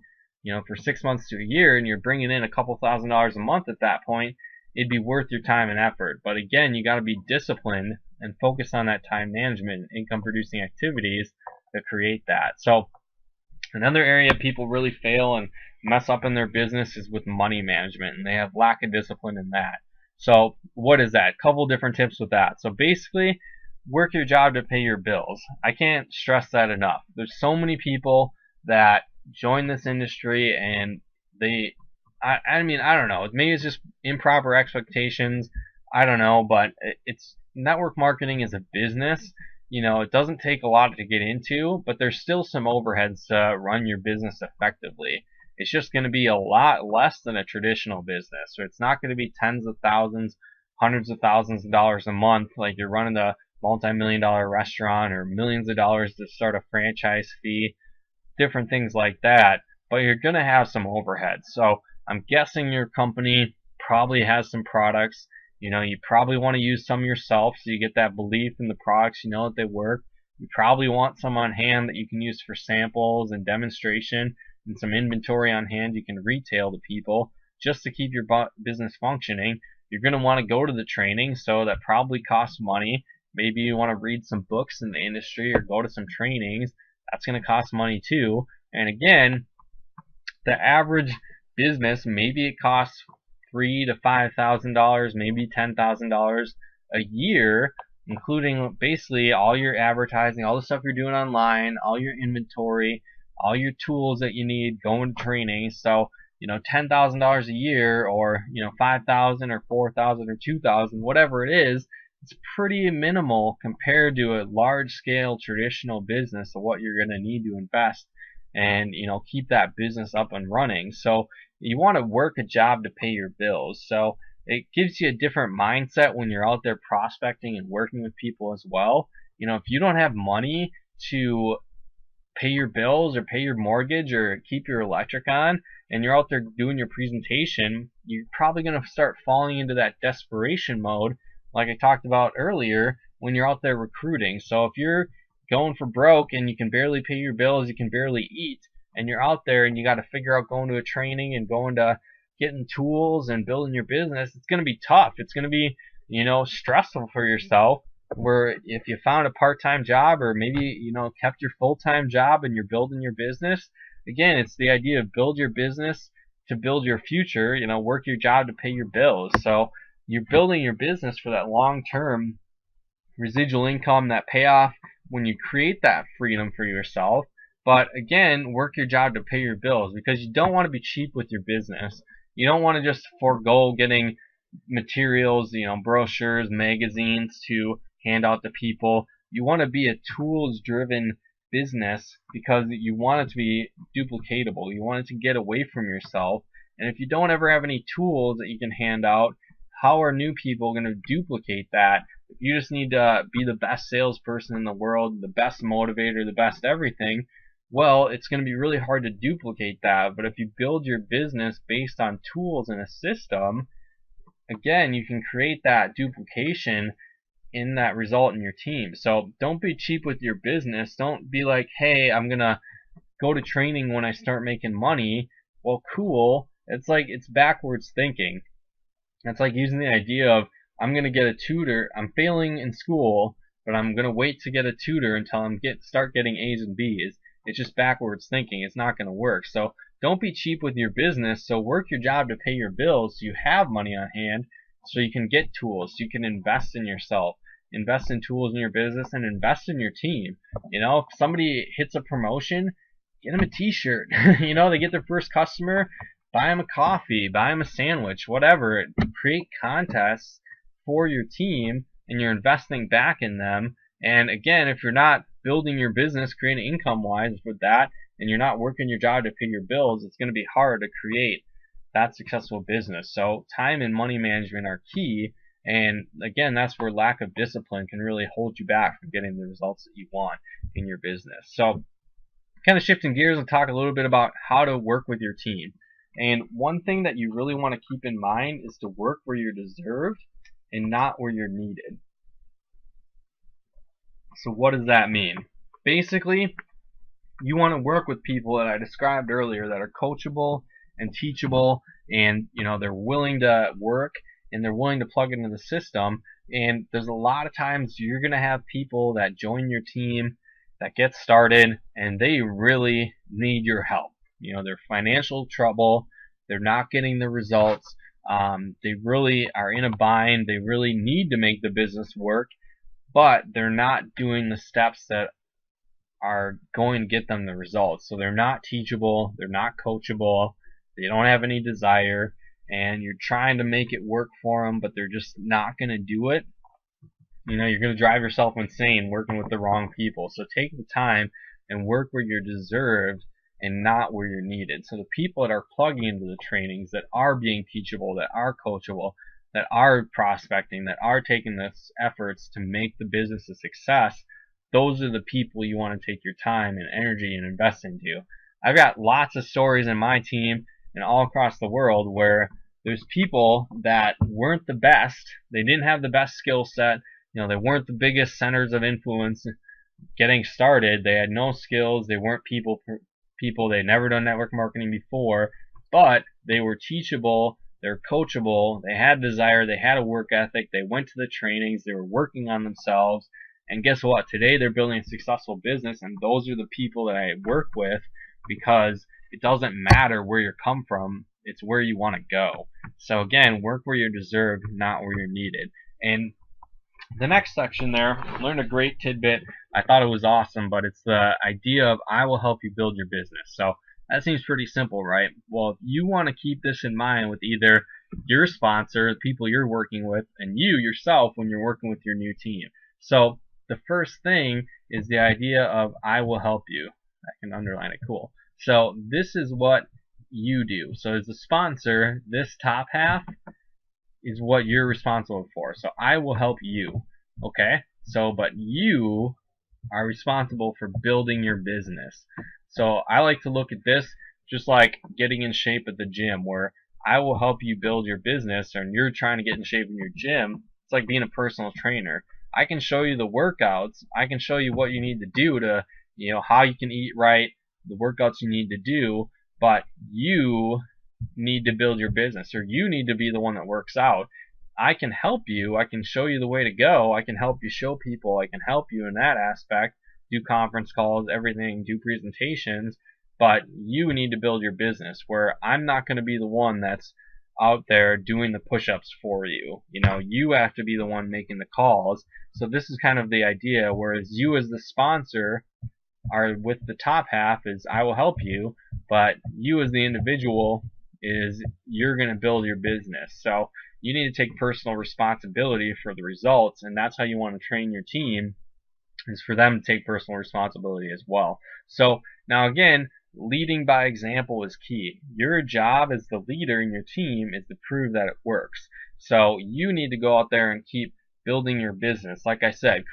for 6 months to a year, and you're bringing in a couple $1,000s a month at that point, it'd be worth your time and effort. But again, you got to be disciplined and focus on that time management and income producing activities to create that. So another area people really fail and mess up in their business is with money management, and they have lack of discipline in that. So what is that? Couple different tips with that. So basically, work your job to pay your bills. I can't stress that enough. There's so many people that join this industry and I don't know, maybe it's just improper expectations, I don't know, but it's network marketing is a business. It doesn't take a lot to get into, but there's still some overheads to run your business effectively. It's just going to be a lot less than a traditional business. So it's not going to be tens of thousands, hundreds of thousands of dollars a month like you're running a multi-million-dollar restaurant, or millions of dollars to start a franchise fee, different things like that. But you're going to have some overheads. So I'm guessing your company probably has some products. You probably want to use some yourself so you get that belief in the products, that they work. You probably want some on hand that you can use for samples and demonstration, and some inventory on hand you can retail to people just to keep your business functioning. You're going to want to go to the training, so that probably costs money. Maybe you want to read some books in the industry or go to some trainings. That's going to cost money too. And again, the average business, maybe it costs $3,000 to $5,000, maybe $10,000 a year, including basically all your advertising, all the stuff you're doing online, all your inventory, all your tools that you need, going to training. So $10,000 a year, or $5,000 or $4,000 or $2,000, whatever it is, it's pretty minimal compared to a large-scale traditional business of what you're going to need to invest and keep that business up and running. So you want to work a job to pay your bills. So it gives you a different mindset when you're out there prospecting and working with people as well. If you don't have money to pay your bills or pay your mortgage or keep your electric on, and you're out there doing your presentation, you're probably going to start falling into that desperation mode like I talked about earlier when you're out there recruiting. So if you're going for broke and you can barely pay your bills, you can barely eat, and you're out there and you got to figure out going to a training and going to getting tools and building your business, it's going to be tough. It's going to be stressful for yourself. Where if you found a part-time job, or maybe kept your full-time job and you're building your business, again, it's the idea of build your business, to build your future, work your job to pay your bills. So you're building your business for that long-term residual income, that payoff when you create that freedom for yourself. But again, work your job to pay your bills, because you don't want to be cheap with your business. You don't want to just forego getting materials, brochures, magazines to hand out to people. You want to be a tools driven business because you want it to be duplicatable. You want it to get away from yourself. And if you don't ever have any tools that you can hand out, how are new people going to duplicate that? If you just need to be the best salesperson in the world, the best motivator, the best everything, well, it's going to be really hard to duplicate that. But if you build your business based on tools and a system, again, you can create that duplication in that result in your team. So don't be cheap with your business. Don't be like, hey, I'm going to go to training when I start making money. Well, cool. It's backwards thinking. It's like using the idea of, I'm going to get a tutor. I'm failing in school, but I'm going to wait to get a tutor until I start getting A's and B's. It's just backwards thinking. It's not going to work. So don't be cheap with your business. So work your job to pay your bills so you have money on hand, so you can get tools, so you can invest in yourself, invest in tools in your business, and invest in your team. If somebody hits a promotion, get them a t-shirt. They get their first customer, buy them a coffee, buy them a sandwich, whatever. Create contests for your team, and you're investing back in them. And again, if you're not building your business, creating income wise with that, and you're not working your job to pay your bills, it's going to be hard to create that successful business. So time and money management are key. And again, that's where lack of discipline can really hold you back from getting the results that you want in your business. So kind of shifting gears and talk a little bit about how to work with your team. And one thing that you really want to keep in mind is to work where you're deserved and not where you're needed. So what does that mean? Basically, you want to work with people that I described earlier that are coachable and teachable, and they're willing to work and they're willing to plug into the system. And there's a lot of times you're going to have people that join your team that get started and they really need your help. They're financial trouble, they're not getting the results, they really are in a bind, they really need to make the business work, but they're not doing the steps that are going to get them the results. So they're not teachable, they're not coachable, they don't have any desire, and you're trying to make it work for them, but they're just not going to do it. You're going to drive yourself insane working with the wrong people. So take the time and work where you're deserved and not where you're needed. So the people that are plugging into the trainings, that are being teachable, that are coachable, that are prospecting, that are taking the efforts to make the business a success, those are the people you want to take your time and energy and invest into. I've got lots of stories in my team and all across the world where there's people that weren't the best, they didn't have the best skill set, they weren't the biggest centers of influence getting started, they had no skills, they weren't people, they'd never done network marketing before, but they were teachable, they're coachable, they had desire, they had a work ethic, they went to the trainings, they were working on themselves, and guess what? Today they're building a successful business, and those are the people that I work with, because it doesn't matter where you come from, it's where you want to go. So again, work where you're deserved, not where you're needed. And the next section there, learned a great tidbit. I thought it was awesome, but it's the idea of I will help you build your business. So that seems pretty simple, right? Well, if you want to keep this in mind with either your sponsor, the people you're working with, and you yourself when you're working with your new team. So the first thing is the idea of I will help you. I can underline it, cool. So this is what you do. So as a sponsor, this top half is what you're responsible for. So I will help you, okay? So, but you are responsible for building your business. So I like to look at this just like getting in shape at the gym, where I will help you build your business, and you're trying to get in shape in your gym. It's like being a personal trainer. I can show you the workouts. I can show you what you need to do to, how you can eat right, the workouts you need to do, but you need to build your business, or you need to be the one that works out. I can help you. I can show you the way to go. I can help you show people. I can help you in that aspect, do conference calls, everything, do presentations, but you need to build your business, where I'm not going to be the one that's out there doing the push-ups for you. You have to be the one making the calls. So this is kind of the idea, whereas you as the sponsor are with the top half is I will help you, but you as the individual is you're going to build your business. So you need to take personal responsibility for the results, and that's how you want to train your team, is for them to take personal responsibility as well. So now again, leading by example is key. Your job as the leader in your team is to prove that it works. So you need to go out there and keep building your business. Like I said,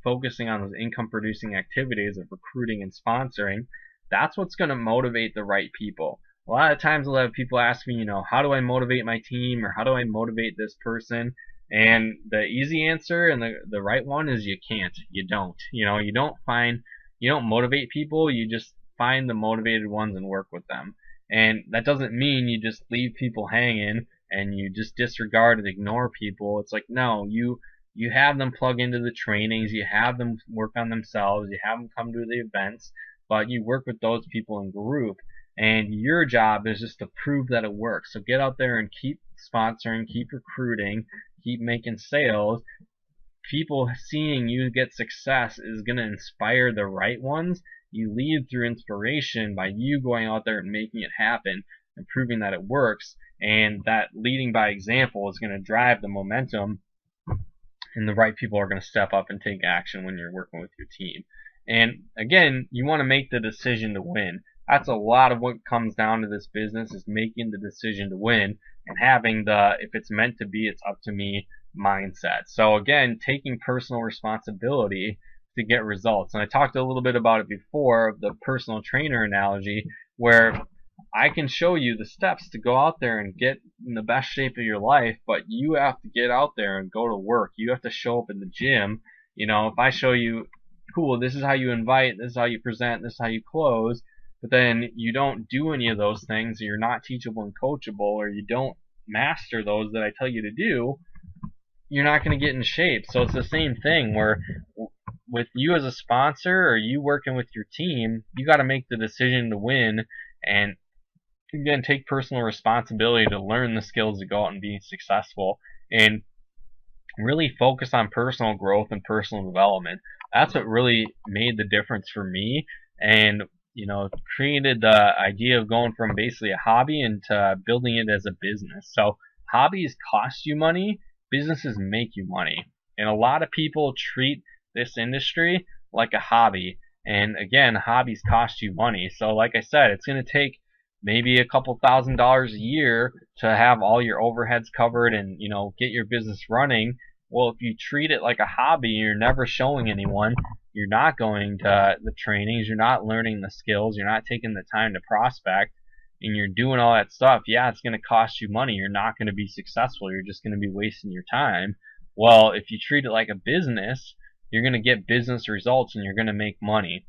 focusing on those income producing activities of recruiting and sponsoring. That's what's going to motivate the right people. A lot of times I'll have people ask me, how do I motivate my team, or how do I motivate this person? And the easy answer and the right one is you can't. You don't. You don't motivate people. You just find the motivated ones and work with them. And that doesn't mean you just leave people hanging and you just disregard and ignore people. It's like, no, you have them plug into the trainings, you have them work on themselves, you have them come to the events, but you work with those people in group. And your job is just to prove that it works. So get out there and keep sponsoring, keep recruiting, keep making sales. People seeing you get success is going to inspire the right ones. You lead through inspiration by you going out there and making it happen and proving that it works. And that leading by example is going to drive the momentum, and the right people are going to step up and take action when you're working with your team. And again, you want to make the decision to win. That's a lot of what comes down to this business, is making the decision to win and having the if it's meant to be, it's up to me mindset. So again, taking personal responsibility to get results. And I talked a little bit about it before, the personal trainer analogy, where I can show you the steps to go out there and get in the best shape of your life, but you have to get out there and go to work. You have to show up in the gym. If I show you, cool, this is how you invite, this is how you present, this is how you close, but then you don't do any of those things, or you're not teachable and coachable, or you don't master those that I tell you to do, you're not going to get in shape. So it's the same thing where with you as a sponsor or you working with your team, you got to make the decision to win, and again, take personal responsibility to learn the skills to go out and be successful, and really focus on personal growth and personal development. That's what really made the difference for me, and created the idea of going from basically a hobby into building it as a business. So hobbies cost you money, businesses make you money. And a lot of people treat this industry like a hobby. And again, hobbies cost you money. So like I said, it's going to take maybe a couple $1,000s a year to have all your overheads covered and get your business running. Well, if you treat it like a hobby, you're never showing anyone, you're not going to the trainings, you're not learning the skills, you're not taking the time to prospect, and you're doing all that stuff, yeah, it's going to cost you money. You're not going to be successful. You're just going to be wasting your time. Well, if you treat it like a business, you're going to get business results and you're going to make money.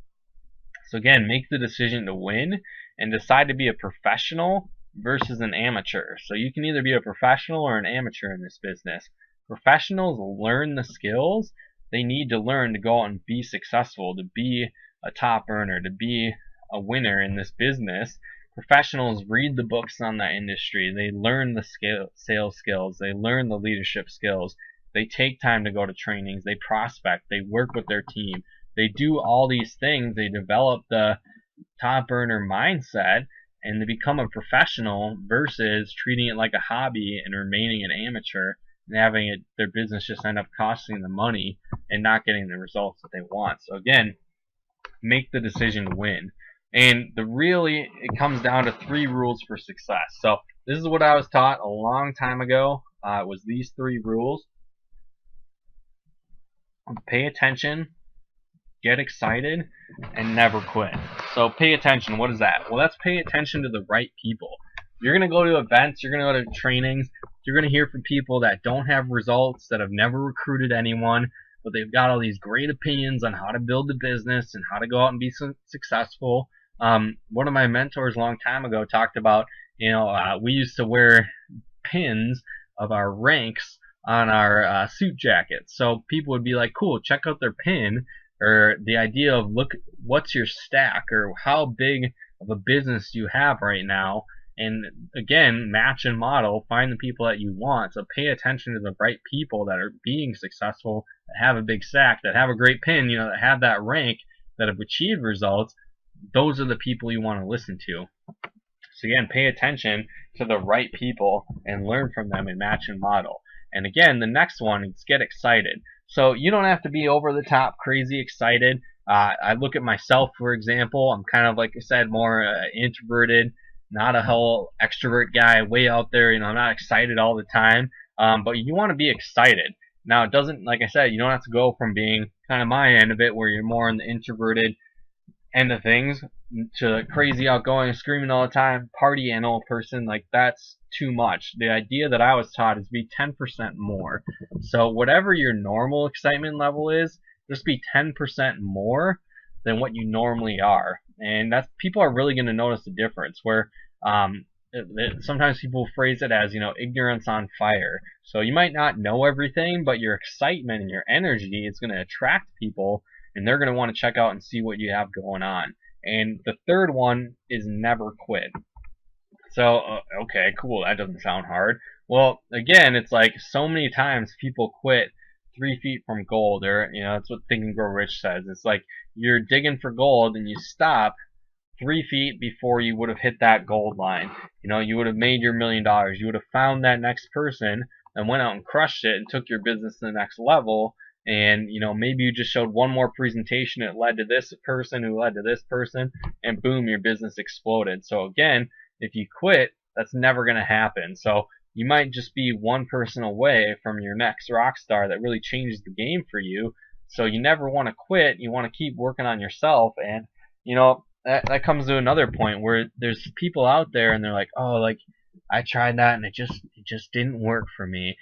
So again, make the decision to win and decide to be a professional versus an amateur. So you can either be a professional or an amateur in this business. Professionals learn the skills they need to learn to go out and be successful, to be a top earner, to be a winner in this business. Professionals read the books on that industry. They learn the sales skills. They learn the leadership skills. They take time to go to trainings. They prospect. They work with their team. They do all these things. They develop the top earner mindset, and they become a professional versus treating it like a hobby and remaining an amateur and having their business just end up costing them money and not getting the results that they want. So again, make the decision to win. And it comes down to 3 rules for success. So this is what I was taught a long time ago. It was these 3 rules. Pay attention, get excited, and never quit. So pay attention. What is that? Well, that's pay attention to the right people. You're going to go to events, you're going to go to trainings, you're going to hear from people that don't have results, that have never recruited anyone, but they've got all these great opinions on how to build a business and how to go out and be successful. One of my mentors a long time ago talked about, we used to wear pins of our ranks on our suit jackets. So people would be like, cool, check out their pin, or the idea of, look, what's your stack, or how big of a business you have right now. And again, match and model, find the people that you want. So pay attention to the right people that are being successful, that have a big stack, that have a great pin, that have that rank, that have achieved results. Those are the people you want to listen to. So again, pay attention to the right people and learn from them and match and model. And again, the next one is get excited. So you don't have to be over the top crazy excited. I look at myself, for example. I'm kind of, like I said, more introverted, not a whole extrovert guy, way out there. I'm not excited all the time. But you want to be excited. Now, it doesn't, like I said, you don't have to go from being kind of my end of it, where you're more in the introverted end of things, to crazy outgoing, screaming all the time, party animal person. Like, that's too much. The idea that I was taught is be 10% more. So whatever your normal excitement level is, just be 10% more than what you normally are. And that's, people are really going to notice the difference, where sometimes people phrase it as, ignorance on fire. So you might not know everything, but your excitement and your energy is going to attract people, and they're going to want to check out and see what you have going on. And the third one is never quit. So, okay, cool, that doesn't sound hard. Well, again, it's like so many times people quit 3 feet from gold, or, that's what Think and Grow Rich says. It's like you're digging for gold and you stop 3 feet before you would have hit that gold line. You would have made your $1 million. You would have found that next person and went out and crushed it and took your business to the next level. And maybe you just showed one more presentation, it led to this person who led to this person, and boom, your business exploded. So again, if you quit, that's never going to happen. So you might just be one person away from your next rock star that really changes the game for you. So you never want to quit. You want to keep working on yourself. And that comes to another point where there's people out there and they're like, oh, like, I tried that and it just didn't work for me.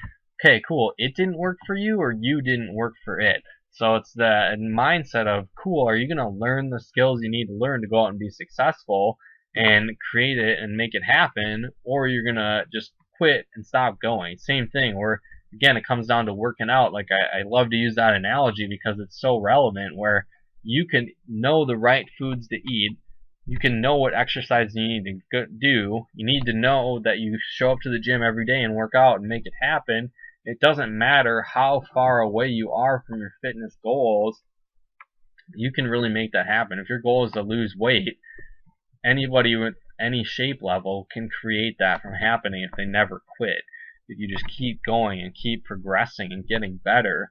Okay, cool. It didn't work for you, or you didn't work for it. So it's the mindset of, cool, are you going to learn the skills you need to learn to go out and be successful and create it and make it happen, or you're going to just quit and stop going? Same thing, where, again, it comes down to working out. Like, I love to use that analogy because it's so relevant, where you can know the right foods to eat. You can know what exercise you need to do. You need to know that you show up to the gym every day and work out and make it happen. It doesn't matter how far away you are from your fitness goals. You can really make that happen. If your goal is to lose weight, anybody with any shape level can create that from happening if they never quit. If you just keep going and keep progressing and getting better.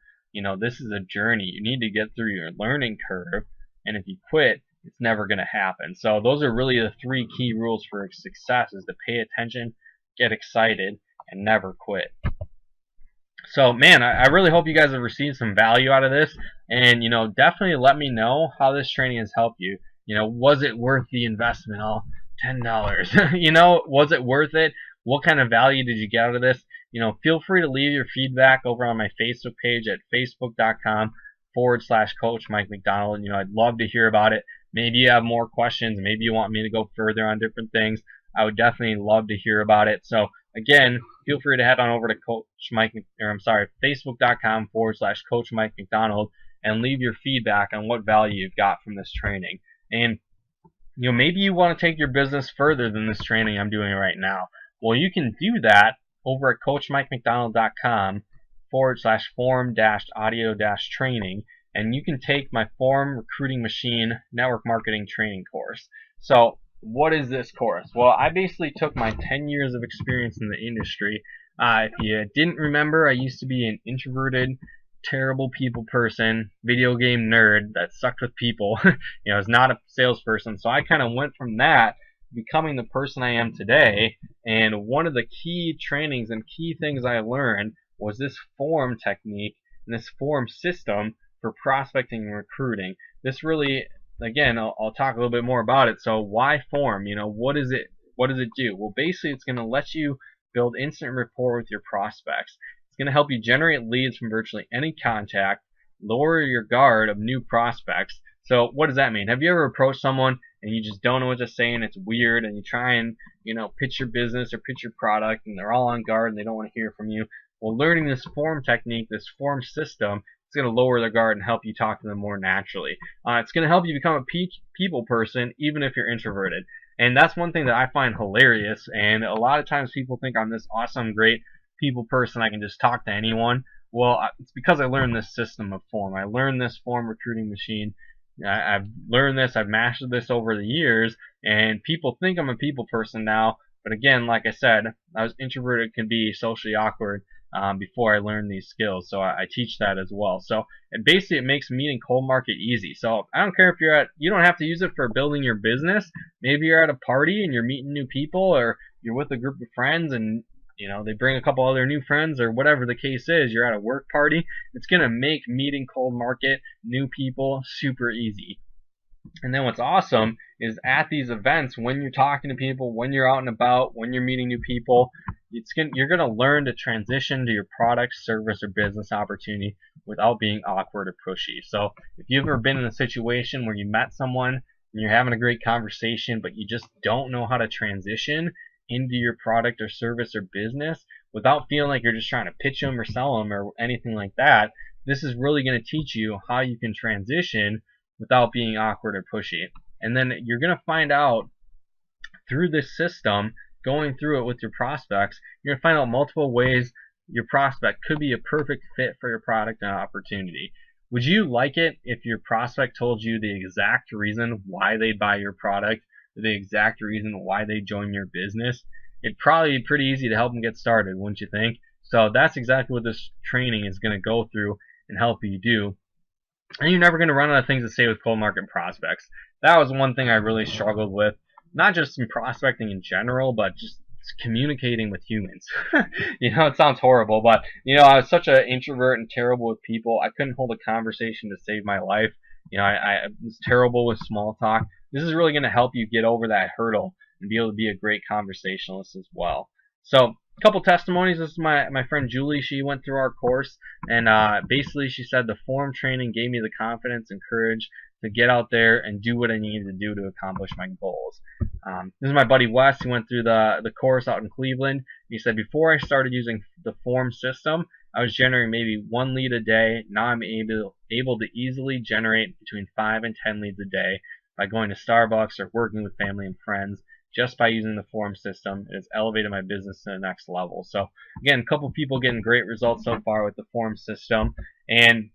This is a journey. You need to get through your learning curve, and if you quit, it's never going to happen. So those are really the 3 key rules for success: is to pay attention, get excited, and never quit. So, man, I really hope you guys have received some value out of this, and definitely let me know how this training has helped you. Was it worth the investment? Oh, $10. Was it worth it? What kind of value did you get out of this? Feel free to leave your feedback over on my Facebook page at facebook.com/Coach Mike McDonald. I'd love to hear about it. Maybe you have more questions. Maybe you want me to go further on different things. I would definitely love to hear about it. So again, feel free to head on over to facebook.com/Coach Mike McDonald and leave your feedback on what value you've got from this training. And maybe you want to take your business further than this training I'm doing right now. Well, you can do that over at coachmikemcdonald.com/forum-audio-training, and you can take my Forum Recruiting Machine Network Marketing Training course. So what is this course? Well, I basically took my 10 years of experience in the industry. If you didn't remember, I used to be an introverted, terrible people person, video game nerd that sucked with people. I was not a salesperson, so I kind of went from that becoming the person I am today. And one of the key trainings and key things I learned was this forum technique and this forum system for prospecting and recruiting. This really, again, I'll talk a little bit more about it. So why forum? What does it do? Well, basically, it's going to let you build instant rapport with your prospects. It's going to help you generate leads from virtually any contact, lower your guard of new prospects. So what does that mean? Have you ever approached someone and you just don't know what to say and it's weird, and you try and pitch your business or pitch your product and they're all on guard and they don't want to hear from you? Well, learning this forum technique, this forum system, it's going to lower their guard and help you talk to them more naturally. It's going to help you become a people person, even if you're introverted. And that's one thing that I find hilarious. And a lot of times people think I'm this awesome, great people person. I can just talk to anyone. Well, it's because I learned this system of form. I learned this form recruiting machine. I've learned this. I've mastered this over the years. And people think I'm a people person now. But again, like I said, I was introverted, can be socially awkward before I learned these skills. So I teach that as well. So basically, it makes meeting cold market easy. So I don't care if you don't have to use it for building your business. Maybe you're at a party and you're meeting new people, or you're with a group of friends and they bring a couple other new friends, or whatever the case is. You're at a work party. It's going to make meeting cold market, new people, super easy. And then what's awesome is at these events, when you're talking to people, when you're out and about, when you're meeting new people, you're going to learn to transition to your product, service, or business opportunity without being awkward or pushy. So if you've ever been in a situation where you met someone and you're having a great conversation, but you just don't know how to transition into your product or service or business without feeling like you're just trying to pitch them or sell them or anything like that, this is really going to teach you how you can transition without being awkward or pushy. And then you're going to find out through this system, going through it with your prospects, you're going to find out multiple ways your prospect could be a perfect fit for your product and opportunity. Would you like it if your prospect told you the exact reason why they buy your product, the exact reason why they join your business? It'd probably be pretty easy to help them get started, wouldn't you think? So that's exactly what this training is going to go through and help you do. And you're never going to run out of things to say with cold market prospects. That was one thing I really struggled with, not just in prospecting in general, but just communicating with humans. It sounds horrible, but I was such an introvert and terrible with people. I couldn't hold a conversation to save my life. I was terrible with small talk. This is really going to help you get over that hurdle and be able to be a great conversationalist as well. So a couple testimonies. This is my friend Julie. She went through our course, and basically she said the form training gave me the confidence and courage to get out there and do what I needed to do to accomplish my goals. This is my buddy Wes, who went through the course out in Cleveland. He said, before I started using the form system, I was generating maybe 1 lead a day. Now I'm able to easily generate between 5 and 10 leads a day by going to Starbucks or working with family and friends. Just by using the form system, it has elevated my business to the next level. So again, a couple people getting great results so far with the form system. And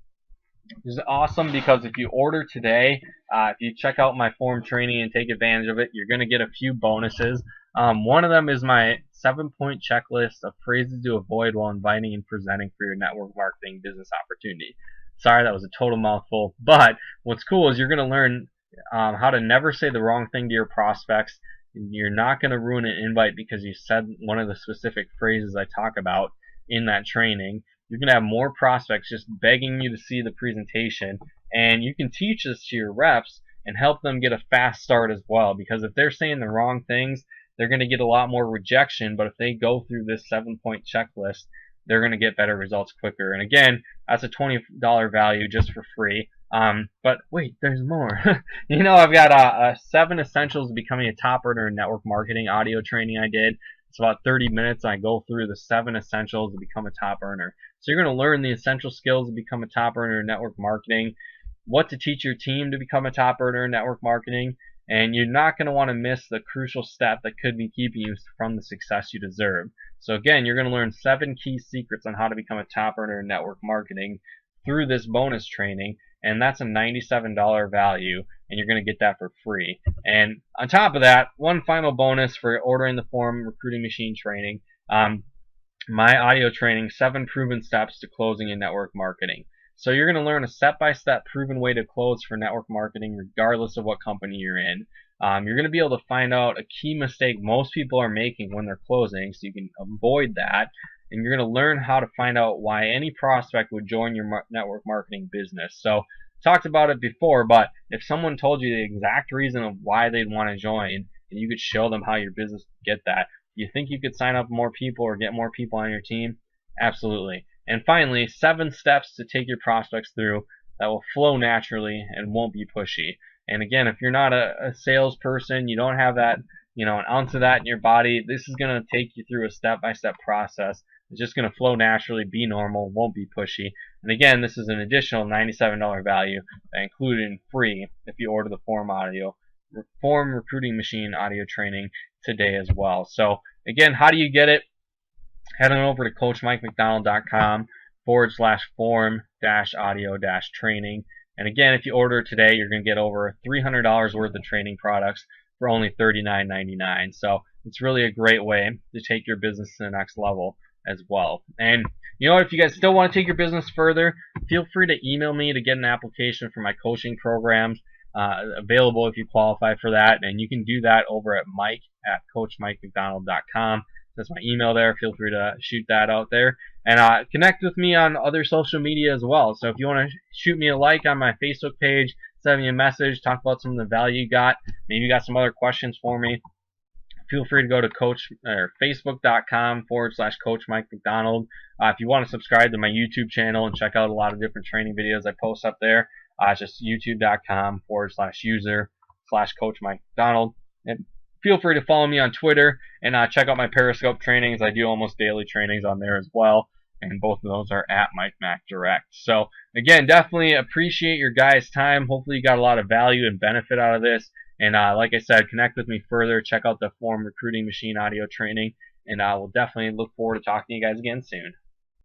this is awesome because if you order today, if you check out my form training and take advantage of it, you're going to get a few bonuses. One of them is my 7-point checklist of phrases to avoid while inviting and presenting for your network marketing business opportunity. Sorry, that was a total mouthful. But what's cool is you're going to learn how to never say the wrong thing to your prospects. You're not going to ruin an invite because you said one of the specific phrases I talk about in that training. You're going to have more prospects just begging you to see the presentation, and you can teach this to your reps and help them get a fast start as well, because if they're saying the wrong things, they're going to get a lot more rejection, but if they go through this 7-point checklist, they're going to get better results quicker. And again, that's a $20 value just for free. But wait, there's more. I've got 7 essentials to becoming a top earner in network marketing audio training I did. It's about 30 minutes. I go through the 7 essentials to become a top earner. So you're going to learn the essential skills to become a top earner in network marketing, what to teach your team to become a top earner in network marketing, and you're not going to want to miss the crucial step that could be keeping you from the success you deserve. So again, you're going to learn 7 key secrets on how to become a top earner in network marketing through this bonus training, and that's a $97 value, and you're going to get that for free. And on top of that, one final bonus for ordering the form recruiting machine training, my audio training, 7 proven steps to closing in network marketing. So you're going to learn a step-by-step proven way to close for network marketing regardless of what company you're in. You're going to be able to find out a key mistake most people are making when they're closing, so you can avoid that. And you're going to learn how to find out why any prospect would join your network marketing business. So talked about it before, but if someone told you the exact reason of why they'd want to join, and you could show them how your business would get that, do you think you could sign up more people or get more people on your team? Absolutely. And finally, 7 steps to take your prospects through that will flow naturally and won't be pushy. And again, if you're not a salesperson, you don't have that, an ounce of that in your body, this is going to take you through a step-by-step process. It's just going to flow naturally, be normal, won't be pushy. And again, this is an additional $97 value that included in free if you order the Form Recruiting Machine audio training today as well. So again, how do you get it? Head on over to coachmikemcdonald.com/form-audio-training. And again, if you order today, you're going to get over $300 worth of training products for only $39.99. So it's really a great way to take your business to the next level as well. And you know what, if you guys still want to take your business further, feel free to email me to get an application for my coaching programs available if you qualify for that. And you can do that over at mike@coachmikemcdonald.com. That's my email there. Feel free to shoot that out there. And connect with me on other social media as well. So if you want to shoot me a like on my Facebook page, send me a message, talk about some of the value you got, maybe you got some other questions for me, feel free to go to facebook.com/Coach Mike McDonald. If you want to subscribe to my YouTube channel and check out a lot of different training videos I post up there, it's just youtube.com/user/Coach Mike McDonald. And feel free to follow me on Twitter and check out my Periscope trainings. I do almost daily trainings on there as well. And both of those are at MikeMacDirect. So again, definitely appreciate your guys' time. Hopefully you got a lot of value and benefit out of this. And like I said, connect with me further. Check out the Form Recruiting Machine audio training. And we'll definitely look forward to talking to you guys again soon.